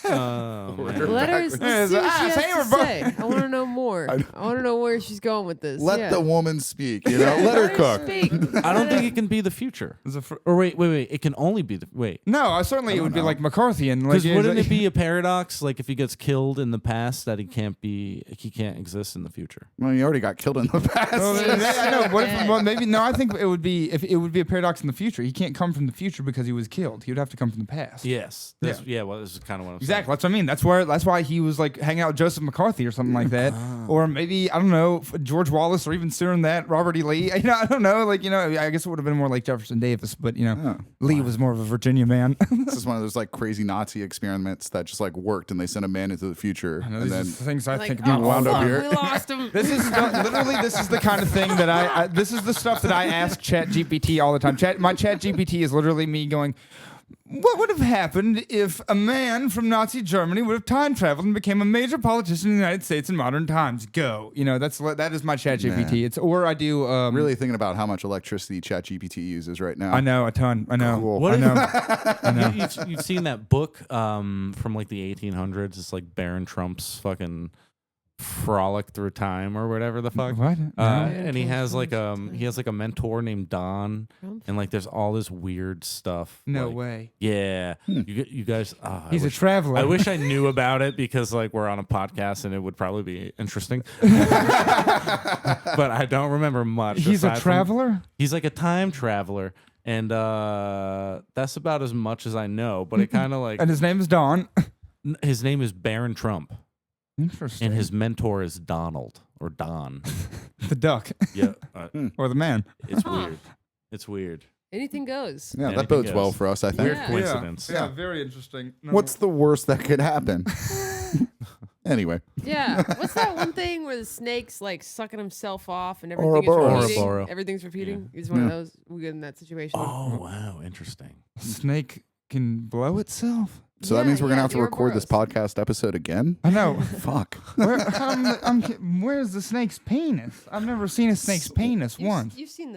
Oh, man. Letters. Yeah, Let's see what it's- she has say to her, bro. say. I want to know more. I want to know where she's going with this. Let yeah. the woman speak. Let her cook. Speak. I don't think it can be the future. Or wait. It can only be the wait. No, certainly it would be like McCarthy and like. Because wouldn't it be a paradox? Like if he gets killed in the past, that he can't exist in the future. Well, you already got killed in the past. I know. What if? Well, maybe no. I think it would be if it would be a paradox in the future. He can't come from the future because he was killed. He would have to come from the past. Yes. Well, this is kind of what I'm Exactly. That's what I mean. That's why he was like hanging out with Joseph McCarthy or something like that, or maybe I don't know George Wallace, or even sooner than that Robert E. Lee. I don't know. Like I guess it would have been more like Jefferson Davis, but Lee was more of a Virginia man. This is one of those like crazy Nazi experiments that just like worked, and they sent a man into the future, I know, and these then are things I Like, think oh, about. wound up fuck, here. we lost him. This is literally this is the kind of thing that I this is the stuff that I ask Chat GPT all the time. My Chat GPT is literally me going, what would have happened if a man from Nazi Germany would have time traveled and became a major politician in the United States in modern times? Go. That is my Chat GPT. It's or I do really thinking about how much electricity ChatGPT uses right now. I know a ton. I know. Cool. What I if- know. I know. You've seen that book from like the 1800s? It's like Baron Trump's fucking frolic through time or whatever the fuck. What? No. And he has like a mentor named Don, Trump? and like there's all this weird stuff. No like- way. Yeah, you guys. He's a traveler. I wish I knew about it because like we're on a podcast and it would probably be interesting. But I don't remember much. He's a aside from- traveler. He's like a time traveler, and that's about as much as I know. But it kind of like And his name is Don. his name is Baron Trump, Interesting. and his mentor is Donald or Don. the duck Yeah, or the man. it's weird. It's weird. Anything goes. Yeah, Anything that bodes well goes. for us, I think. Weird Yeah. coincidence. Yeah, very interesting. No. What's the worst that could happen? Anyway, Yeah. What's that one thing where the snake's like sucking himself off and everything is Ouroboros. repeating? Ouroboros. Everything's repeating. He's one of those. We get in that situation. Oh wow, interesting. snake can blow itself? so that means we're gonna have to the record this Ouroboros. podcast episode again. I know. Fuck. Where's the snake's penis? I've never seen a snake's penis once. You've seen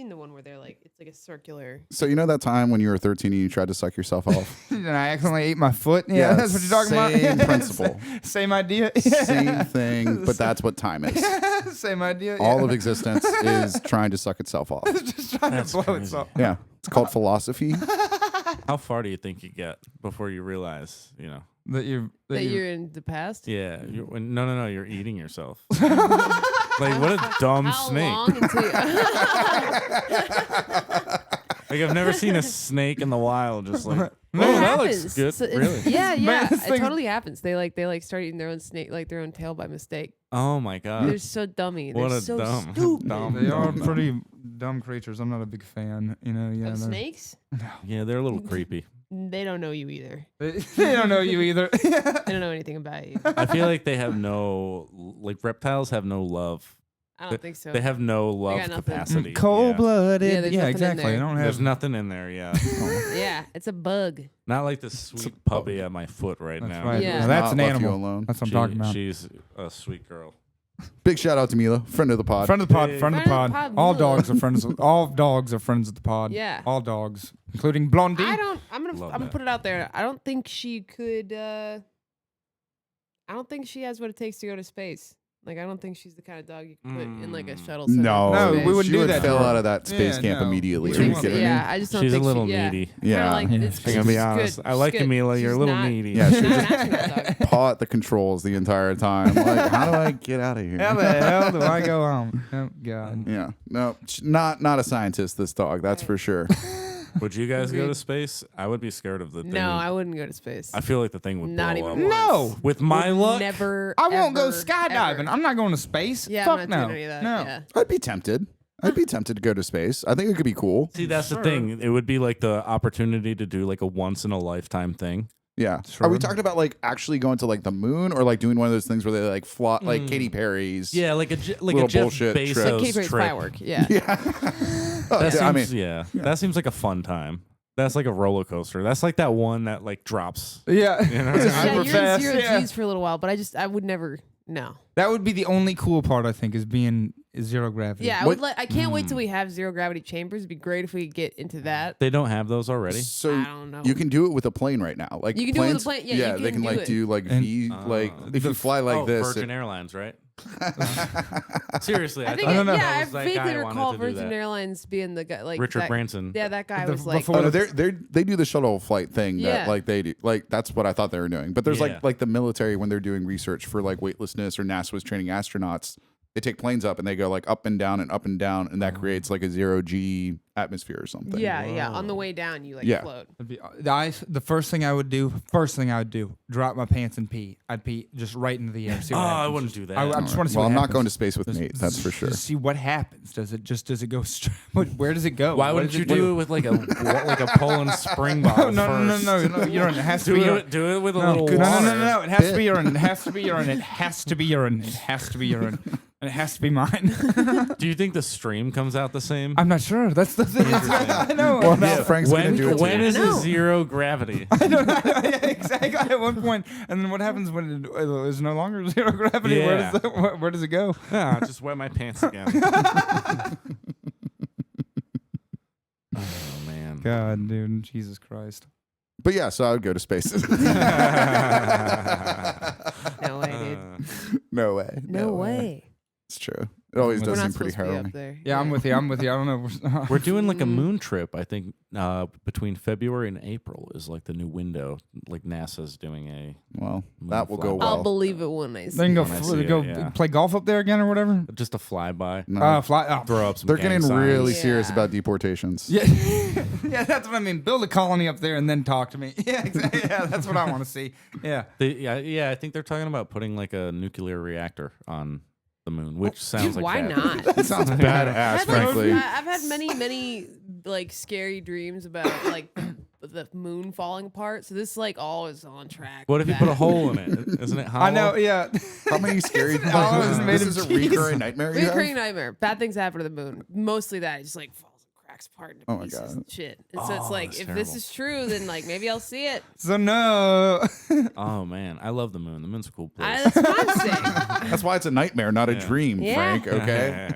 the one where they're like it's like a circular. So you know that time when you were 13 and you tried to suck yourself off? And I accidentally ate my foot. Yeah, that's what you're talking about. same Yeah, principle. Same idea. Same thing, but that's what time is. Same idea. All yeah. of existence is trying to suck itself off. just trying That's to blow crazy. itself. Yeah, it's called philosophy. How far do you think you get before you realize, That you're. That you're in the past. Yeah, no, you're eating yourself. Like what a dumb How snake. long until Like I've never seen a snake in the wild just like, oh, It that happens. looks good. So it's- Really? Yeah, yeah. this It thing- totally happens. They start eating their own snake, like their own tail by mistake. Oh my god. They're so dummy. They're What a so dumb, stupid. dumb, They are dumb. pretty dumb creatures. I'm not a big fan. Yeah. Of they're- snakes? Yeah, they're a little creepy. They don't know you either. They don't know you either. They don't know anything about you. I feel like they have reptiles have no love. I don't think so. They have no got love nothing. capacity. Yeah, Cold-blooded. there's Yeah, nothing in exactly. there. They don't There's have. nothing in there. Yeah, Yeah, it's a bug. not like the sweet puppy at my foot right That's now. right. Yeah. Now, that's an Not left you animal. alone. That's what I'm talking about. She's a sweet girl. Big shout out to Mila, friend of the pod. Friend of the pod. Hey. Friend of the Friend of the pod. pod, All Mila. dogs are friends. All dogs are friends of the pod. Yeah. All dogs, including Blondie. I'm Love gonna that. put it out there. I don't think she could. I don't think she has what it takes to go to space. Like, I don't think she's the kind of dog you can put in like a shuttle. center No, No, space. we wouldn't she do would that to fail her. out of that space Yeah, camp no. immediately. You Are you think so? kidding Yeah, me? I just don't She's a think little she, needy. Yeah. Kinda like, Yeah. it's, I'm gonna be she's honest. good. I like She's good. Camila. You're a She's little not- needy. Yeah, she's she not just- an astronaut dog. Paw at the controls the entire time. Like, how do I get out of here? How the hell do I go home? Oh God. Yeah, no, not a scientist. This dog, that's for sure. Would you guys go Agreed. to space? I would be scared of the thing. No, I wouldn't go to space. I feel like the thing would Not blow even up. No. With my luck, Never. I won't go ever, skydiving. ever. I'm not going to space. Yeah, Fuck I'm no. not doing any of that. No. Yeah. I'd be tempted. I'd be tempted to go to space. I think it could be cool. see, that's Sure. the thing. It would be like the opportunity to do like a once in a lifetime thing. Yeah. Sure. Are we talking about like actually going to like the moon or like doing one of those things where they like fly like Katy Perry's? Yeah, like a Little Jeff bullshit trip. Bezos Like Katy Perry's trip. firework. Yeah. Yeah. Oh, That yeah, seems, that seems like a fun time. That's like a roller coaster. That's like that one that like drops. Yeah. You know? It's Yeah, super you're in fast. zero Yeah. G's for a little while, but I would never. No. That would be the only cool part, I think, is being zero gravity. Yeah, What- I can't wait till we have zero gravity chambers. It'd be great if we could get into that. They don't have those already. So I don't know. you can do it with a plane right now. Like You can do it with a planes- plane. Yeah, you they can can do like it. do like And- V like if you fly like this. Virgin it- Airlines, right? Seriously, I think. thought don't know. Yeah, I that was that vaguely guy recall wanted to do Virgin that. Airlines being the guy like Richard that, Branson. Yeah, that guy The- was like. before Oh no, they do the shuttle flight thing Yeah. that like they do. Like that's what I thought they were doing. But there's Yeah. like the military when they're doing research for like weightlessness or NASA was training astronauts. They take planes up and they go like up and down, and that creates like a 0 G atmosphere or something. yeah. On the way down, you like Yeah. float. The first thing I would do, drop my pants and pee. I'd pee just right into the air. See Oh, what I happens. wouldn't do that. I just want to see. Well, what I'm not happens. going to space with Just- Nate. That's for sure. Just see what happens. Does it go straight? Where does it go? Why What wouldn't does you do it with like a Poland spring bottle No, first? urine. It has to Do be it, urine. do it with a No, little no, water. no. It has to be urine. It has to be urine. It has to be urine. It has to be urine. And it has to be mine. Do you think the stream comes out the same? I'm not sure. That's the thing. I know. Well, now Frank's gonna do it. When too. is I know. it zero gravity? I don't know. Yeah, exactly. At one point, and then what happens when it is no longer zero gravity? Yeah. Where does it go? Ah, just wet my pants again. Oh man. God, dude, Jesus Christ. But yeah, so I would go to space. No way, dude. No way. No way. It's true. It always We're does We're seem not pretty supposed to be up harrowing. there. Yeah, I'm with you. I don't know. We're doing like a Mm. moon trip. I think between February and April is like the new window. Like NASA's doing a Well, Moon that will go flyby. I'll well. believe it when I see They can go When I see it, go yeah. play golf up there again or whatever. just a flyby. No. Fly. Oh. Throw up some. They're gang getting signs. really serious Yeah. about deportations. Yeah, yeah, that's what I mean. Build a colony up there and then talk to me. Yeah, exactly. Yeah, that's what I want to see. Yeah. Yeah. I think they're talking about putting like a nuclear reactor on the moon, which sounds Dude, like why bad. not? That sounds I've badass, had, like, frankly. I've had many like scary dreams about like the moon falling apart. So this like all is on track. What with if you put a that. hole in it? Isn't it hollow? I know. Yeah. How many scary? All is made this of is a cheese. recurring nightmare. You Recurring have? nightmare. Bad things happen to the moon. Mostly that it just like falls and cracks apart into Oh my pieces God. and shit. And so it's Oh, like that's if terrible. this is true, then like maybe I'll see it. So no. Oh man, I love the moon. The moon's a cool place. That's what I'm saying. That's why it's a nightmare, not a Yeah. dream, Yeah. Frank. Okay.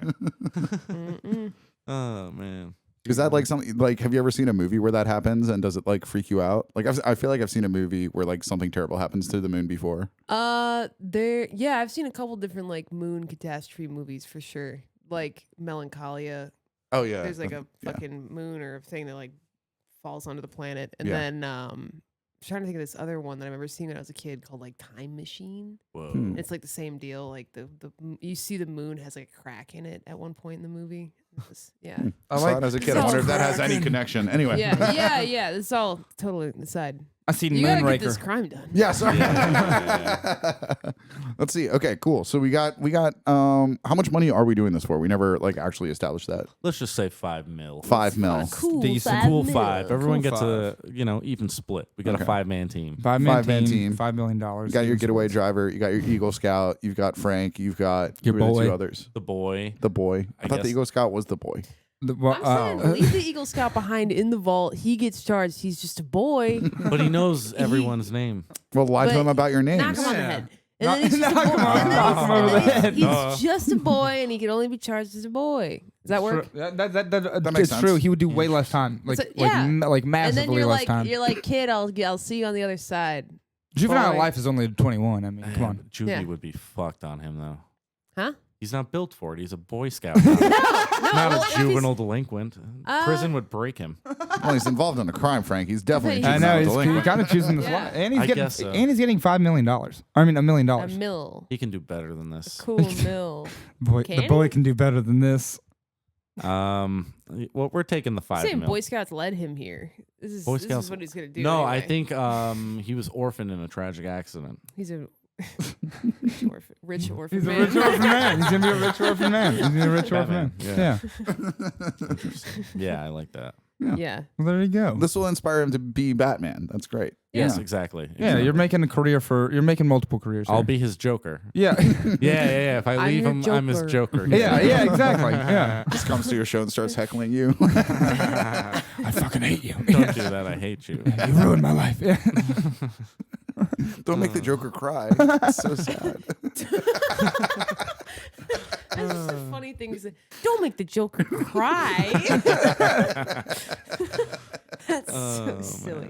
Mm-mm. Oh man. Is that like something like? Have you ever seen a movie where that happens, and does it like freak you out? Like I feel like I've seen a movie where like something terrible happens to the moon before. Yeah, I've seen a couple different like moon catastrophe movies for sure. Like Melancholia. Oh yeah. There's like a yeah. fucking moon or a thing that like falls onto the planet. And Yeah. then I'm trying to think of this other one that I remember seeing when I was a kid called like Time Machine. Whoa. Hmm. It's like the same deal. Like you see the moon has like a crack in it at one point in the movie. Yeah. I saw it as a kid. I It's wonder all if that has any cracking. connection. Anyway. Yeah. It's all totally aside. I seen You gotta get Moonraker. this crime done. Yeah, sorry. Yeah. Let's see. Okay, cool. So we got how much money are we doing this for? We never like actually established that. Let's just say 5 mil. 5 mil. Cool. Decent. Cool $5 5. Everyone Cool gets a even split. We got Okay. a 5-man team. Five-man team. $5 million. You got your getaway driver. You got your Eagle Scout. You've got Frank. You've got Your who are the boy. two others. The boy. The boy. I I thought the guess- Eagle Scout was the boy. I'm saying, leave the Eagle Scout behind in the vault. He gets charged. He's just a boy. But he knows everyone's name. Well, lie to But him about your names. Knock him on the Yeah. head. And then he's just a Knock boy. him on- And then knock him over the he's- head. He's just a boy, and he can only be charged as a boy. Does that work? That makes it's true. sense. He would do way less time. Like, So- yeah. like And then massively you're less like, time. kid, I'll see you on the other side. Juvenile boy. life is only 21. I mean, come on. Juvie Yeah. would be fucked on him, though. Huh? He's not built for it. He's a Boy Scout. Not, No, not well, a if he's- juvenile delinquent. Prison would break him. Well, he's involved in a crime, Frank. He's definitely. I I He's know juvenile he's delinquent. kind of choosing this Yeah. life, and he's I getting guess so. and he's getting $5 million. I mean, $1 million. A mill. He can do better than this. Cool mill. Boy, Can the boy he? can do better than this. Well, we're taking the 5 Saying mil. Boy Scouts led him here. This Boy is Scouts- what he's gonna do. No, anyway. I think he was orphaned in a tragic accident. he's a rich orphan He's a man. rich orphan man. He's gonna be a rich orphan man. He's gonna be a rich orphan man. Batman, Yeah. Yeah, I like that. Yeah. Well, there you go. This will inspire him to be Batman. That's great. Yes, Yeah. exactly. Yeah, you're making a career you're making multiple careers. I'll here. be his Joker. Yeah. Yeah. If I I'm leave your him, I'm his Joker. Joker. yeah, exactly. Yeah. Just comes to your show and starts heckling you. I fucking hate you. Don't do that. I hate you. You ruined my life. Yeah. Don't make the Joker cry. It's so sad. That's just a funny thing to say. Don't make the Joker cry. That's so silly.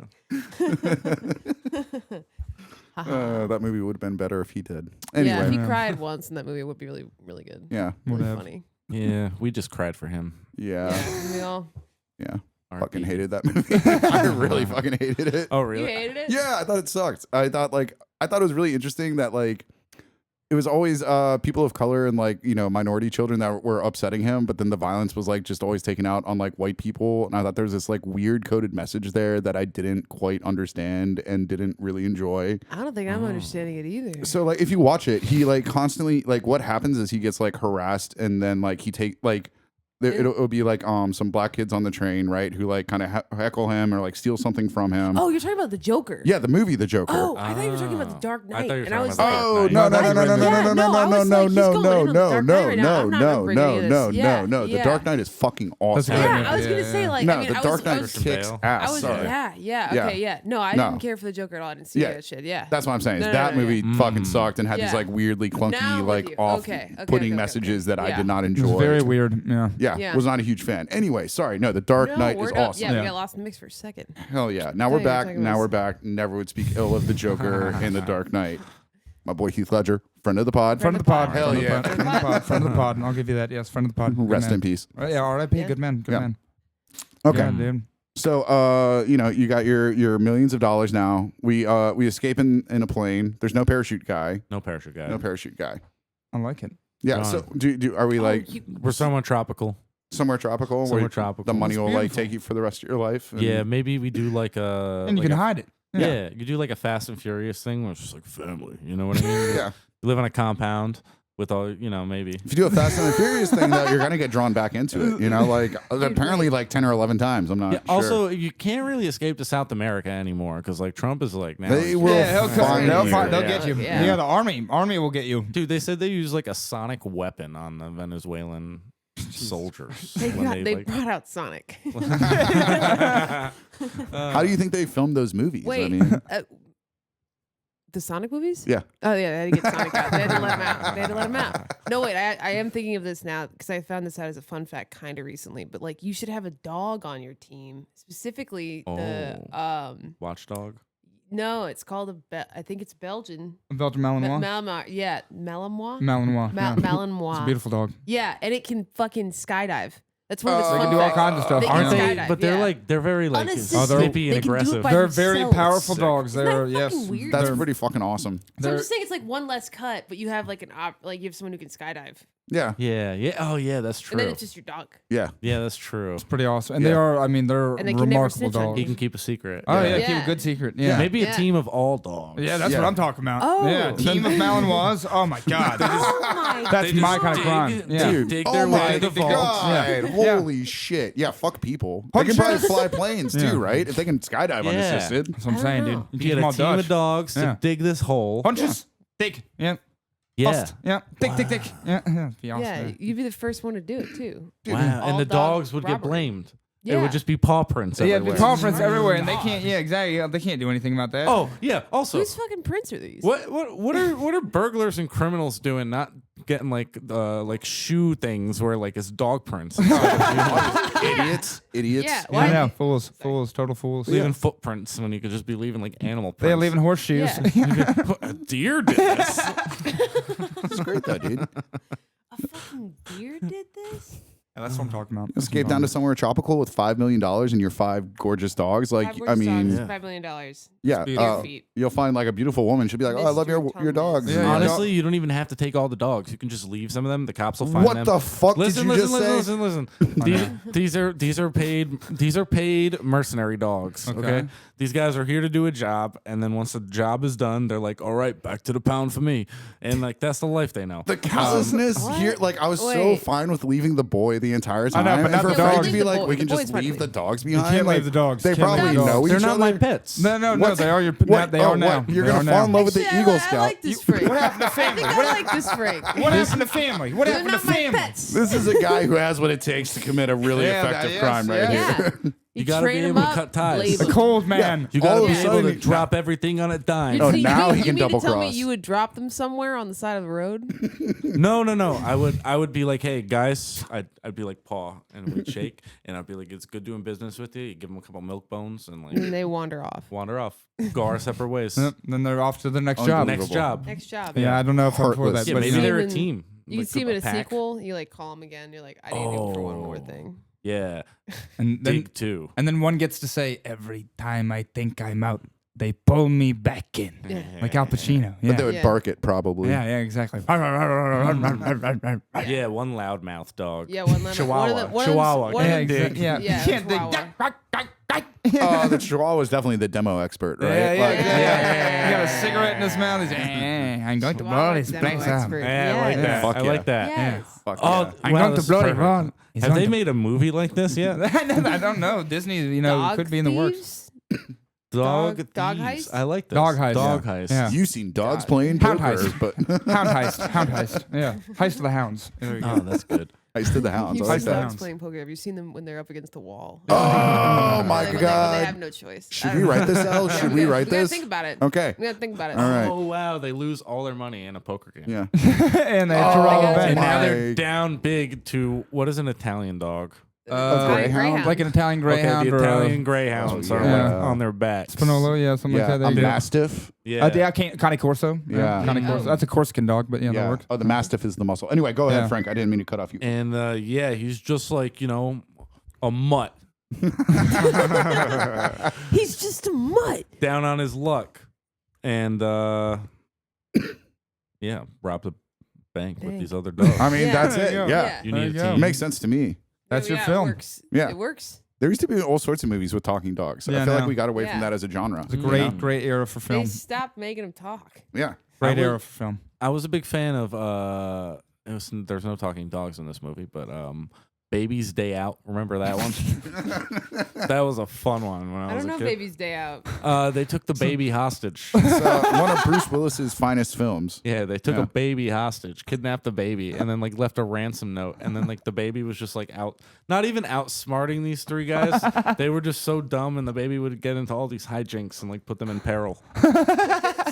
That movie would have been better if he did. Anyway, Yeah, if he Yeah. cried once in that movie, it would be really, really good. yeah, Really Whatever. funny. Yeah, we just cried for him. yeah, We all. yeah. RP. Fucking hated that movie. I really fucking hated it. Oh, You really? hated it? Yeah, I thought it sucked. I thought it was really interesting that it was always people of color and minority children that were upsetting him, but then the violence was just always taken out on white people, and I thought there was this weird coded message there that I didn't quite understand and didn't really enjoy. I don't think I'm understanding it either. So if you watch it, he constantly what happens is he gets harassed, and then he take it'll be some black kids on the train, right, who kind of heckle him or steal something from him. Oh, you're talking about the Joker. Yeah, the movie The Joker. Oh, I thought you were talking about the Dark I Knight. thought you were and I talking was about like, the Oh Dark no Knight. no no no no Yeah, no no, I no no was no like, he's no going no in on the no Dark no Knight right now. no I'm not no gonna bring any no of no this. Yeah, no. The yeah. Dark Knight is fucking awesome. good. Yeah, I was gonna Yeah, say yeah. No, I mean, The I Dark was, Knight I was, kicks Bale. ass. I was sorry. yeah, Yeah. okay, yeah. No, I No. didn't care for the Joker at all. I didn't see Yeah. that shit. Yeah. That's what I'm saying. Is No, that no, movie yeah. fucking sucked and had Yeah. these weirdly Now I'm clunky with you. off Okay, putting okay. messages that I Yeah. did not It enjoy. was very weird. Yeah. Yeah, Yeah. was not a huge fan. Anyway, sorry. No, The Dark No, Knight we're is not- awesome. Yeah, Yeah. we got lost in the mix for a second. Hell yeah. Now thought we're you were back. talking Now about- we're back. Never would speak ill of the Joker in The Dark Knight. My boy Heath Ledger, friend of the pod. Friend of the pod. Hell Friend of the yeah. pod. Friend of the pod. Friend of the pod. I'll give you that. Yes, friend of the pod. Good Rest man. in peace. Yeah, R.I.P. Yeah. Good man. Good Yeah. man. Okay. Yeah, dude. So, you got your millions of dollars now. We escape in a plane. There's no parachute guy. No parachute guy. No parachute guy. I like it. Yeah. Gone. So, are we We're somewhere tropical. somewhere tropical? Somewhere where tropical. The money It's will beautiful. take you for the rest of your life. and- Yeah, maybe we do like a. And you like can a- hide it. Yeah. you do like a Fast and Furious thing where it's just like family. You know what I mean? Yeah. You live on a compound with all, maybe. If you do a Fast and the Furious thing, though, you're gonna get drawn back into it. Apparently 10 or 11 times. I'm not Yeah, sure. also, you can't really escape to South America anymore because like Trump is like now. They he's- will Yeah, he'll find they'll, you. find, they'll Yeah. get you. Yeah. Yeah, the army will get you. Dude, they said they use like a sonic weapon on the Venezuelan soldiers. when They like- brought out Sonic. How do you think they filmed those movies? Wait, I mean, the Sonic movies? Yeah. Oh yeah, they had to get Sonic out. They had to let him out. They had to let him out. No, wait, I am thinking of this now because I found this out as a fun fact kind of recently. But like, you should have a dog on your team, specifically the Watchdog. No, it's called I think it's Belgian. Belgian Malinois. Malinois. Yeah, Malinois. Malinois. yeah. Malinois. It's a beautiful dog. Yeah, and it can fucking skydive. That's one of its They fun can do all facts. kinds of stuff. They can Aren't they? skydive, But they're yeah. they're very like Unassisted. snippy They and can do it aggressive. by They're very themselves. powerful dogs. Isn't that They're fucking yes. weird? that's they're- pretty fucking awesome. So I'm they're- just saying it's like one less cut, but you have like you have someone who can skydive. Yeah. Yeah. Oh, yeah, that's And true. then it's just your dog. Yeah. Yeah, that's true. It's pretty awesome. And Yeah. they are, I mean, they're And they can never remarkable snitch on dogs. He can keep a secret. Oh, yeah, Yeah. keep a good secret. Yeah. Maybe Yeah. a team of all dogs. Yeah, that's Yeah. what I'm talking about. Oh. Yeah, team of Malinois. Oh, my God. Oh my That's They my just kind of dig- crime. Yeah. Dude, dig oh their my way to the vault. God. Yeah. Holy shit. Yeah, fuck people. They can probably Hunches. fly planes Yeah. too, right? If they can skydive Yeah. unassisted. That's what I'm I saying, don't dude. know. You You teach get them a all team Dutch. of dogs Yeah. to dig this hole. Punches. Dig. Yeah. Yeah. Bust. Yeah. Dig, dig, dig. Yeah. Yeah. Be awesome. Yeah, you'd be the first one to do it too. Wow. All And the dog dogs would get robbery. blamed. It Yeah. would just be paw prints Yeah, everywhere. the conference everywhere, and they can't. Yeah, exactly. Yeah, they can't do anything about that. Oh, yeah. Also, Whose fucking prints are these? what are burglars and criminals doing? Not getting like shoe things where like it's dog prints. Idiots. Yeah, I why? know. Fools. Fools. Total fools. Leaving footprints when you could just be leaving like animal prints. They're leaving horseshoes. Yeah. A deer did this. It's great though, dude. A fucking deer did this? Yeah, that's what I'm talking about. Escape down to somewhere tropical with $5 million and your 5 gorgeous dogs. Like, Five I worst mean, dogs, $5 million. yeah, beautiful. Feet. you'll find like a beautiful woman. She'll be like, "Oh, I love your Mr. dogs." Yeah, And yeah. you're like, Honestly, you don't even have to take all the dogs. You can just leave some of them. The cops will find what them. the fuck Listen, did you listen, just say? listen. These are paid mercenary dogs. Okay. These guys are here to do a job, and then once the job is done, they're like, "All right, back to the pound for me," and like that's the life they know. The callousness What? here, like I was so Wait. fine with leaving the boy the entire I time. know, but and not for the Frank dogs. to be The like, boy- we can the boy's just fine leave with the me. dogs behind. can't like, leave the dogs. They Can't leave probably the dogs. know each They're other. not my pets. No, What? they are your. What? They are Oh, now. what? You're They gonna are fall now. in love with the Actually, Eagle I Scout. like this Frank. What happened to I family? think I like this Frank. What happened to family? What They're happened to not my family? pets. This is a guy who has what it takes to commit a really Yeah, effective yes, crime right yeah. here. Yeah. You gotta be train able him to up, cut ties. leave The him. cold man. You gotta All of be a able sudden to he- drop everything on a dime. Oh, So now he you can mean to double tell me cross. you would drop them somewhere on the side of the road? No. I would be like, hey guys, I'd be like Paw, and we'd shake, and I'd be like, it's good doing business with you. You give them a couple milk bones, and like And they wander off. wander off, go our separate ways. Yep, then they're off to the next job. Next job. Next job. Yeah, I don't know if I'm for Heartless. that, Yeah, but maybe you know. they're a Even- team. You like see him in a pack. sequel, you like call him again. You're like, I need him for one more thing. Yeah, and then dig too. and then one gets to say, "Every time I think I'm out, they pull me back in," Yeah. like Al Pacino. Yeah, But they would Yeah. bark it probably. yeah, exactly. Yeah, one loudmouth dog. Yeah, one lemon. Chihuahua. One Chihuahua. Of them, one of Yeah, them, exactly. Yeah, Yeah, You can't dig. Chihuahua. The Chihuahua was definitely the demo expert, right? Yeah, yeah, Like, yeah. He got a cigarette in his mouth. He's I'm going to blow Chihuahua this demo place up. expert. Yeah, I like Yes. that. Fuck I yeah. like that. Yes. Fuck Oh, yeah. I'm wow, going to this is blow it perfect. wrong. He's Have going they to- made a movie like this yet? I don't know. Disney, Dog could be in the works. thieves? Dog Dog thieves. heist? I like this. Dog heist. Dog Yeah. heist. Yeah. You've seen dogs God. playing Hound poker, heist. but Hound heist. Yeah, heist of the hounds. There we go. Oh, that's good. Heist of the Hounds. You've I like seen that. dogs playing poker. Have you seen them when they're up against the wall? Oh my When they god! have no choice. Should I we don't know. write this, Al? Yeah, Should we write We gotta this? think about it. Okay. We gotta think about it. All right. Oh wow, they lose all their money in a poker game. Yeah. And they have to roll Oh, them back. And now my- they're down big to what is an Italian dog? Greyhound? Like an Italian greyhound okay, the or Italian greyhounds Oh, are yeah. like on their backs. Spinolo, yeah, something Yeah. like that. A There you go. Mastiff. Yeah. Yeah, Cane Corso. Yeah. Cane Corso. That's a Corsican dog, but yeah, that Yeah. works. Oh, the Mastiff is the muscle. Anyway, go ahead, Yeah. Frank. I didn't mean to cut off you. And yeah, he's just like, a mutt He's just a mutt. down on his luck. And yeah, robbed a bank with Dang. these other dogs. I mean, Yeah. that's There it. you go. Yeah. You There need you a go. It team. makes sense to me. That's your It film. works. Yeah. It works. There used to be all sorts of movies with talking dogs. Yeah, I feel I like know. we got away from Yeah. that as a genre. It's a great era for They film. stopped making him talk. Yeah. Great I era would- for film. I was a big fan of there's no talking dogs in this movie, but Baby's Day Out. Remember that one? That was a fun one when I I was don't know a if kid. Baby's Day Out. They took the baby hostage. It's one of Bruce Willis's finest films. Yeah, they took Yeah. a baby hostage, kidnapped the baby, and then like left a ransom note. And then like the baby was just like not even outsmarting these three guys. They were just so dumb, and the baby would get into all these hijinks and like put them in peril.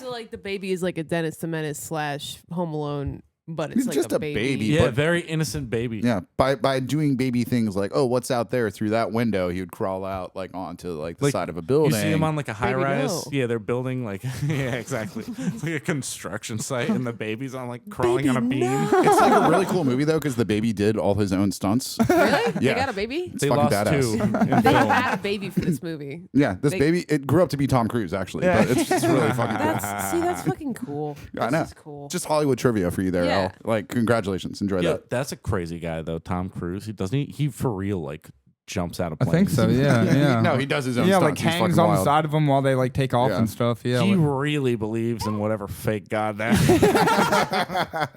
So like the baby is like a Dennis the Menace / Home Alone, but it's He's like just a a baby. baby. Yeah, But- very innocent baby. Yeah, by doing baby things like, oh, what's out there through that window? He would crawl out like onto like the Like, side of a You building. see him on like a high Baby, rise. no. Yeah, they're building like yeah, exactly. It's like a construction site, and the baby's on like crawling on a beam. It's like a really cool movie though, because the baby did all his own stunts. Really? Yeah. They got a baby? It's They fucking lost badass. 2 in They film. had a baby for this movie. Yeah, this They- baby it grew up to be Tom Cruise actually, but it's really fucking cool. That's fucking cool. I know. That's cool. Just Hollywood trivia for you there. Yeah. Yeah. L. Like, congratulations. Enjoy Yeah, that. that's a crazy guy though. Tom Cruise. He for real like jumps out of I planes. think so. Yeah, yeah. No, he does his own yeah, stunts. like He's hangs fucking on the wild. side of them while they like take off Yeah. and stuff. Yeah, He like- really believes in whatever fake god that. yeah,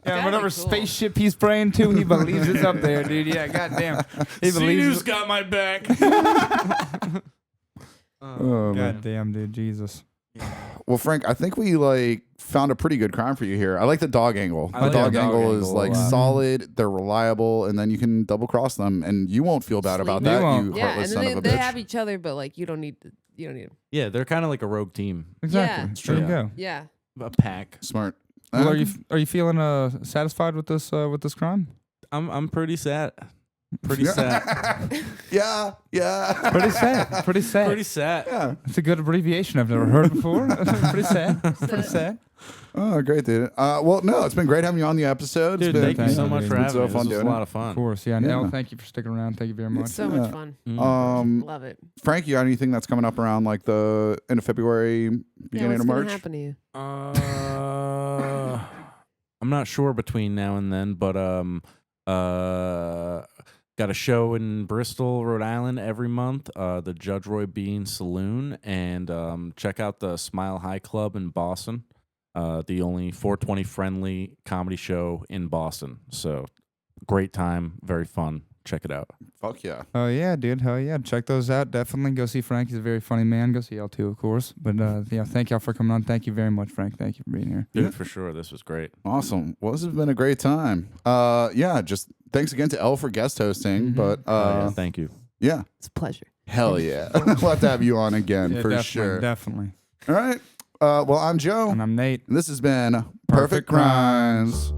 Gotta whatever be cool. spaceship he's praying to, he believes it's up there, dude. Yeah, goddamn, he believes. got my back. Oh, man. Goddamn, dude, Jesus. Well, Frank, I think we like found a pretty good crime for you here. I like the dog angle. I The like dog the dog angle is angle a like lot. solid. They're reliable, and then you can double cross them, and you won't feel bad about Sleep. You that. won't. You Yeah, heartless and son then of a they bitch. have each other, but like you don't need them. Yeah, they're kind of like a rogue team, Exactly. It's There you true. go. Yeah. a pack. Smart. Well, are you feeling satisfied with this crime? I'm pretty sad. Pretty sad. Yeah, yeah. Pretty sad. Pretty sad. Pretty sad. Yeah. It's a good abbreviation I've never heard before. Pretty sad. Pretty sad. Oh, great, dude. Well, no, it's been great having you on the episode. Dude, It's been, thank you thank so you, much dude. for It's having so me. This fun was a doing lot it. of fun. Of course, yeah. And Yeah. Elle, thank you for sticking around. Thank you very much. So much fun. Love it. Frank, you got anything that's coming up around like the end of February, Yeah, beginning what's of gonna March? happen to you? I'm not sure between now and then, but got a show in Bristol, Rhode Island every month, the Judge Roy Bean Saloon, and check out the Smile High Club in Boston, the only 420 friendly comedy show in Boston. So great time, very fun. Check it out. Fuck yeah. Oh yeah, dude. Hell yeah. Check those out. Definitely go see Frank. He's a very funny man. Go see Elle too, of course. But yeah, thank y'all for coming on. Thank you very much, Frank. Thank you for being here. Dude, for sure. This was great. Awesome. Well, this has been a great time. Yeah, just thanks again to Elle for guest hosting. Mhm. But Yeah, thank you. yeah, It's a pleasure. hell yeah. We'll have to have you on again Yeah, for definitely, sure. Definitely. All right. Well, I'm Joe. And I'm Nate. And this has been Perfect Crimes.